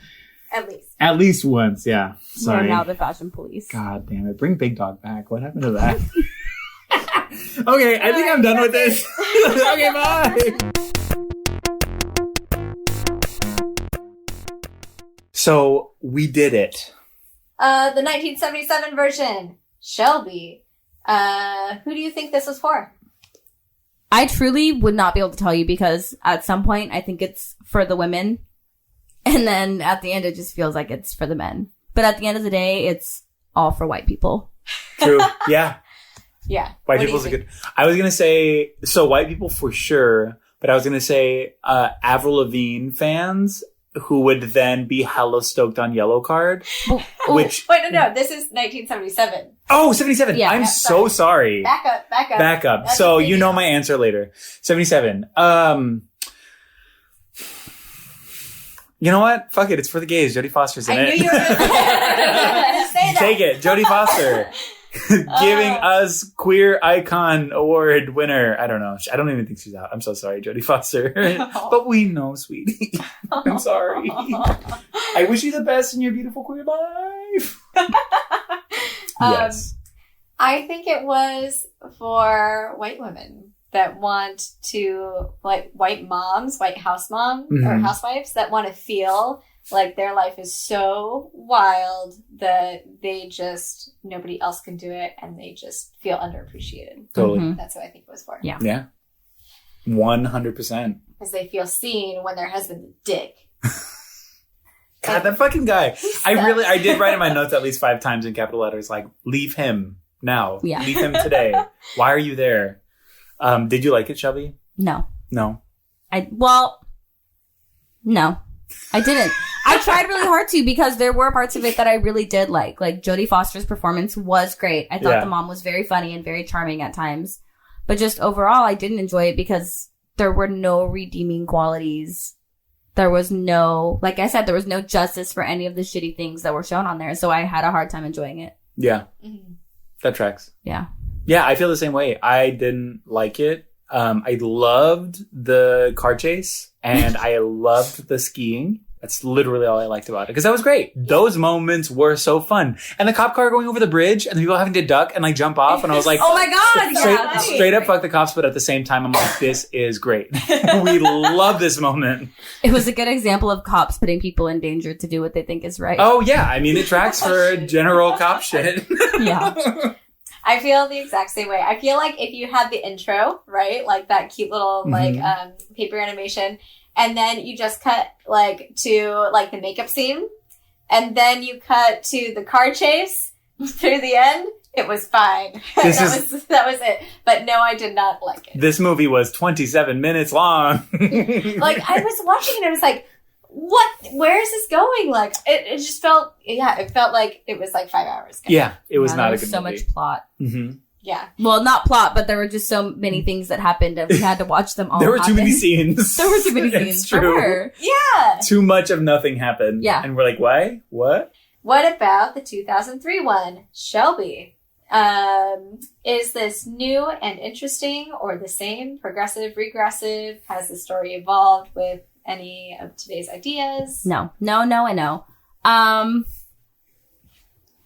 At least Once, yeah. Sorry. They're now the fashion police. God damn it. Bring Big Dog back. What happened to that? Okay, I think I'm done with this. Okay, bye. So, we did it. the 1977 version, Shelby. Who do you think this was for? I truly would not be able to tell you because at some point I think it's for the women. And then at the end it just feels like it's for the men. But at the end of the day, it's all for white people. True. Yeah. Yeah. White people's a good... I was going to say... So, white people for sure. But I was going to say Avril Lavigne fans who would then be hella stoked on Yellow Card. Which... Wait, no. This is 1977. Oh, 77. Yeah, I'm so sorry. Back up. That's So, a big you know deal. my answer later. 77. You know what? Fuck it. It's for the gays. Jodie Foster's in I it. knew you were going to say that. Take it. Jodie Foster. Giving us Queer Icon Award winner. I don't know. I don't even think she's out. I'm so sorry, Jodie Foster. But we know, sweetie. I'm sorry. I wish you the best in your beautiful queer life. Yes. I think it was for white women that want to, like, white moms, white house moms, or housewives that want to feel like their life is so wild that they just, nobody else can do it, and they just feel underappreciated. Totally. Mhm. That's what I think it was for. Yeah. Yeah. 100%. Because they feel seen when their husband's a dick. God, that fucking guy. I did write in my notes at least 5 times in capital letters, like, leave him now. Yeah. Leave him today. Why are you there? Did you like it, Shelby? No. No. No. I didn't. I tried really hard to because there were parts of it that I really did like. Like, Jodie Foster's performance was great. I thought the mom was very funny and very charming at times. But just overall, I didn't enjoy it because there were no redeeming qualities. There was no, like I said, there was no justice for any of the shitty things that were shown on there. So I had a hard time enjoying it. Yeah. Mm-hmm. That tracks. Yeah. Yeah, I feel the same way. I didn't like it. I loved the car chase and I loved the skiing. That's literally all I liked about it because that was great. Those moments were so fun. And the cop car going over the bridge and the people having to duck and like jump off. And I was like, Oh my God. straight up fuck the cops. But at the same time, I'm like, this is great. We love this moment. It was a good example of cops putting people in danger to do what they think is right. Oh yeah. I mean, it tracks for general cop shit. Yeah. I feel the exact same way. I feel like if you had the intro, right, like that cute little like paper animation, and then you just cut like to like the makeup scene, and then you cut to the car chase through the end, it was fine. That was it. But no, I did not like it. This movie was 27 minutes long. Like, I was watching it and I was like, what? Where is this going? Like, it just felt, it felt like it was like 5 hours. Yeah, it was not a good so movie. much plot. Mm-hmm. Yeah. Well, not plot, but there were just so many things that happened and we had to watch them all. There were too many scenes. There were too many scenes. It's true. Sure. Yeah. Too much of nothing happened. Yeah. And we're like, why? What? What about the 2003 one? Shelby. Is this new and interesting or the same? Progressive, regressive? Has the story evolved with any of today's ideas? No, and no.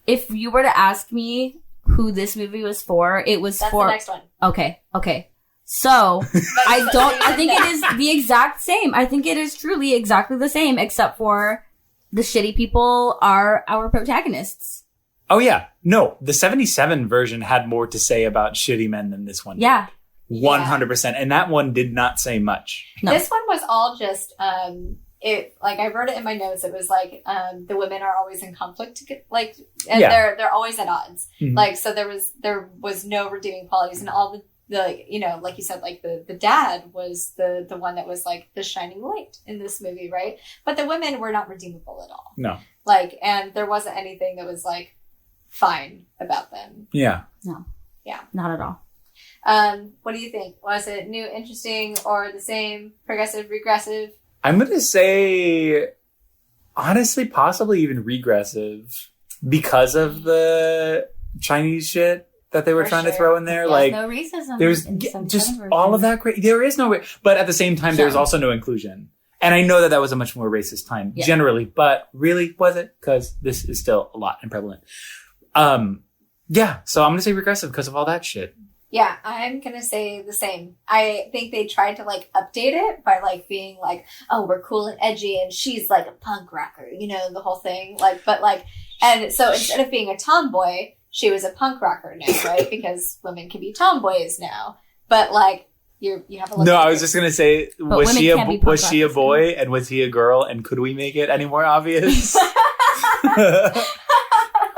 If you were to ask me who this movie was for, it was That's for... the next one. Okay. So, I think it is the exact same. I think it is truly exactly the same, except for the shitty people are our protagonists. Oh, yeah. No, the 77 version had more to say about shitty men than this one. Yeah. 100%. And that one did not say much. No. This one was all just, like I wrote it in my notes. It was like, the women are always in conflict, like, and they're always at odds. Mm-hmm. Like, so there was no redeeming qualities, and all the you know, like you said, like the dad was the one that was like the shining light in this movie, right? But the women were not redeemable at all. No. Like, and there wasn't anything that was like fine about them. Yeah. No. Yeah. Not at all. What do you think? Was it new, interesting, or the same? Progressive, regressive? I'm going to say, honestly, possibly even regressive because of the Chinese shit that they were trying to throw in there. There's like, no racism. there's in some just version. all of that. There is no, but at the same time, there's also no inclusion. And I know that was a much more racist time generally, but really, was it? Because this is still a lot and prevalent. Yeah, so I'm going to say regressive because of all that shit. Yeah, I'm going to say the same. I think they tried to, like, update it by, like, being like, oh, we're cool and edgy, and she's, like, a punk rocker, you know, the whole thing. Like, but, like, and so instead of being a tomboy, she was a punk rocker now, right? Because women can be tomboys now. But, like, you have a... No, I was just going to say, was she a boy, and was he a girl, and could we make it any more obvious?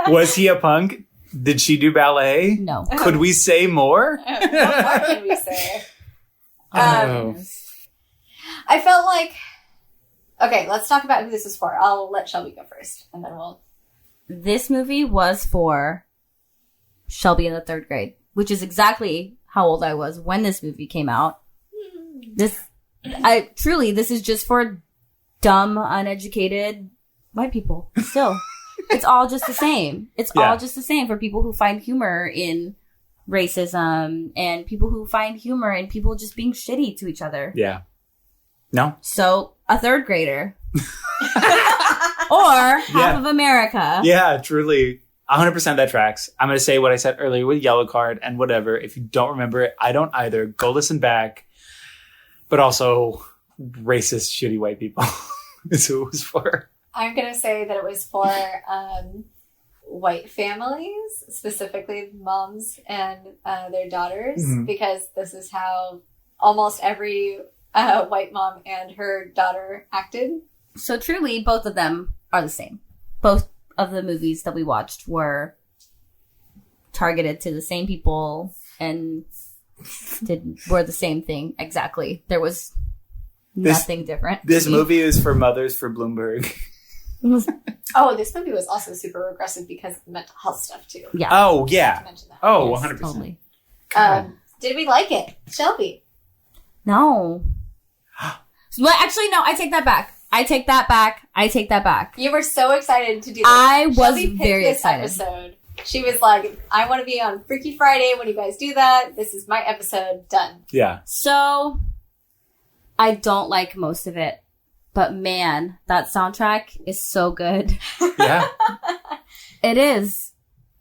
Was he a punk? Did she do ballet? No. Could we say more? What more can we say? I felt like... Okay, let's talk about who this is for. I'll let Shelby go first, and then we'll... This movie was for Shelby in the 3rd grade, which is exactly how old I was when this movie came out. This is just for dumb, uneducated white people. Still. It's all just the same. It's all just the same for people who find humor in racism and people who find humor in people just being shitty to each other. Yeah. No? So, a 3rd grader. Or half of America. Yeah, truly. 100% that tracks. I'm going to say what I said earlier with Yellow Card and whatever. If you don't remember it, I don't either. Go listen back. But also, racist, shitty white people is who it was for. I'm going to say that it was for white families, specifically moms and their daughters, because this is how almost every white mom and her daughter acted. So truly, both of them are the same. Both of the movies that we watched were targeted to the same people and were the same thing exactly. There was nothing different. This movie is for mothers for Bloomberg. Oh, this movie was also super regressive because of the mental health stuff too. Yeah. Oh, yeah. Oh, Yes, 100%. Totally. Did we like it? Shelby? No. Well, actually, no. I take that back. You were so excited to do this. I was Shelby picked very this excited. Episode. She was like, I want to be on Freaky Friday when you guys do that. This is my episode. Done. Yeah. So, I don't like most of it. But man, that soundtrack is so good. Yeah. It is.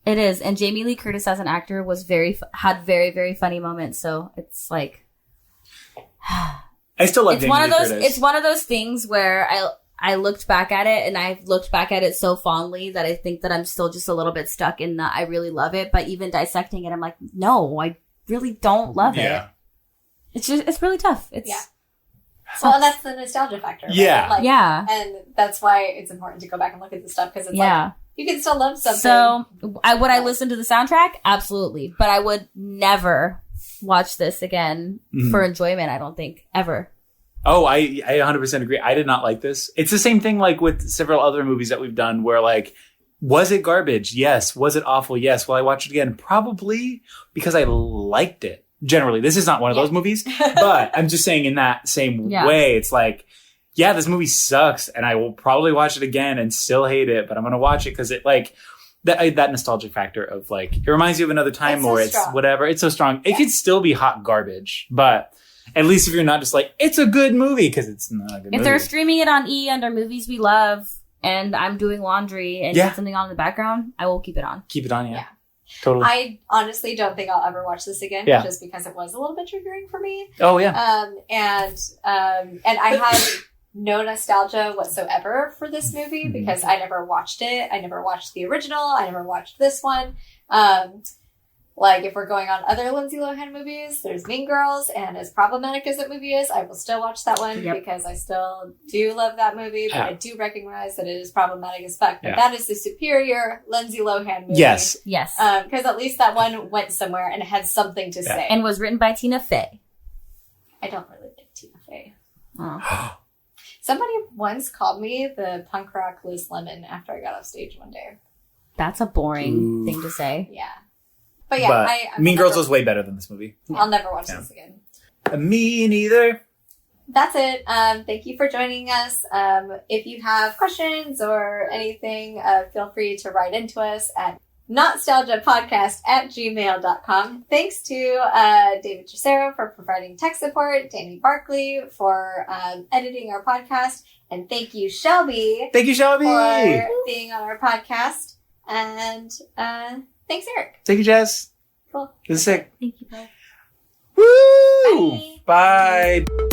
And Jamie Lee Curtis as an actor was had very, very funny moments. So it's like, I still love Jamie Lee Curtis. It's one of those things where I looked back at it, and I've looked back at it so fondly that I think that I'm still just a little bit stuck in the I really love it. But even dissecting it, I'm like, no, I really don't love it. It's really tough. Well, that's the nostalgia factor. Right? Yeah. Like, yeah. And that's why it's important to go back and look at the stuff, because it's like, you can still love something. So, would I listen to the soundtrack? Absolutely. But I would never watch this again for enjoyment, I don't think. Ever. Oh, I 100% agree. I did not like this. It's the same thing like with several other movies that we've done where like, was it garbage? Yes. Was it awful? Yes. Will I watch it again? Probably, because I liked it. Generally, this is not one of those movies, but I'm just saying in that same way, it's like, yeah, this movie sucks, and I will probably watch it again and still hate it, but I'm going to watch it because it like that nostalgic factor of like, it reminds you of another time, or it's whatever. It's so strong. It could still be hot garbage, but at least if you're not just like, it's a good movie, because it's not a good movie. If they're streaming it on E under Movies We Love, and I'm doing laundry and get something on in the background, I will keep it on. Keep it on, yeah. Totally. I honestly don't think I'll ever watch this again, just because it was a little bit triggering for me. Oh yeah. And I have no nostalgia whatsoever for this movie because I never watched it. I never watched the original. I never watched this one. Like, if we're going on other Lindsay Lohan movies, there's Mean Girls, and as problematic as that movie is, I will still watch that one because I still do love that movie, but I do recognize that it is problematic as fuck. But that is the superior Lindsay Lohan movie. Yes. Because at least that one went somewhere and had something to say. And was written by Tina Fey. I don't really like Tina Fey. Oh. Somebody once called me the punk rock Liz Lemon after I got off stage one day. That's a boring thing to say. Yeah. But yeah, Mean Girls was way better than this movie. I'll never watch this again. Me neither. That's it. Thank you for joining us. If you have questions or anything, feel free to write into us at NOTstalgiapodcast@gmail.com. Thanks to David Tricero for providing tech support, Danny Barkley for editing our podcast, and thank you, Shelby. Thank you, Shelby, for being on our podcast. And thanks, Eric. Thank you, Jess. Cool. This is sick. Thank you, bye. Woo! Bye. Bye.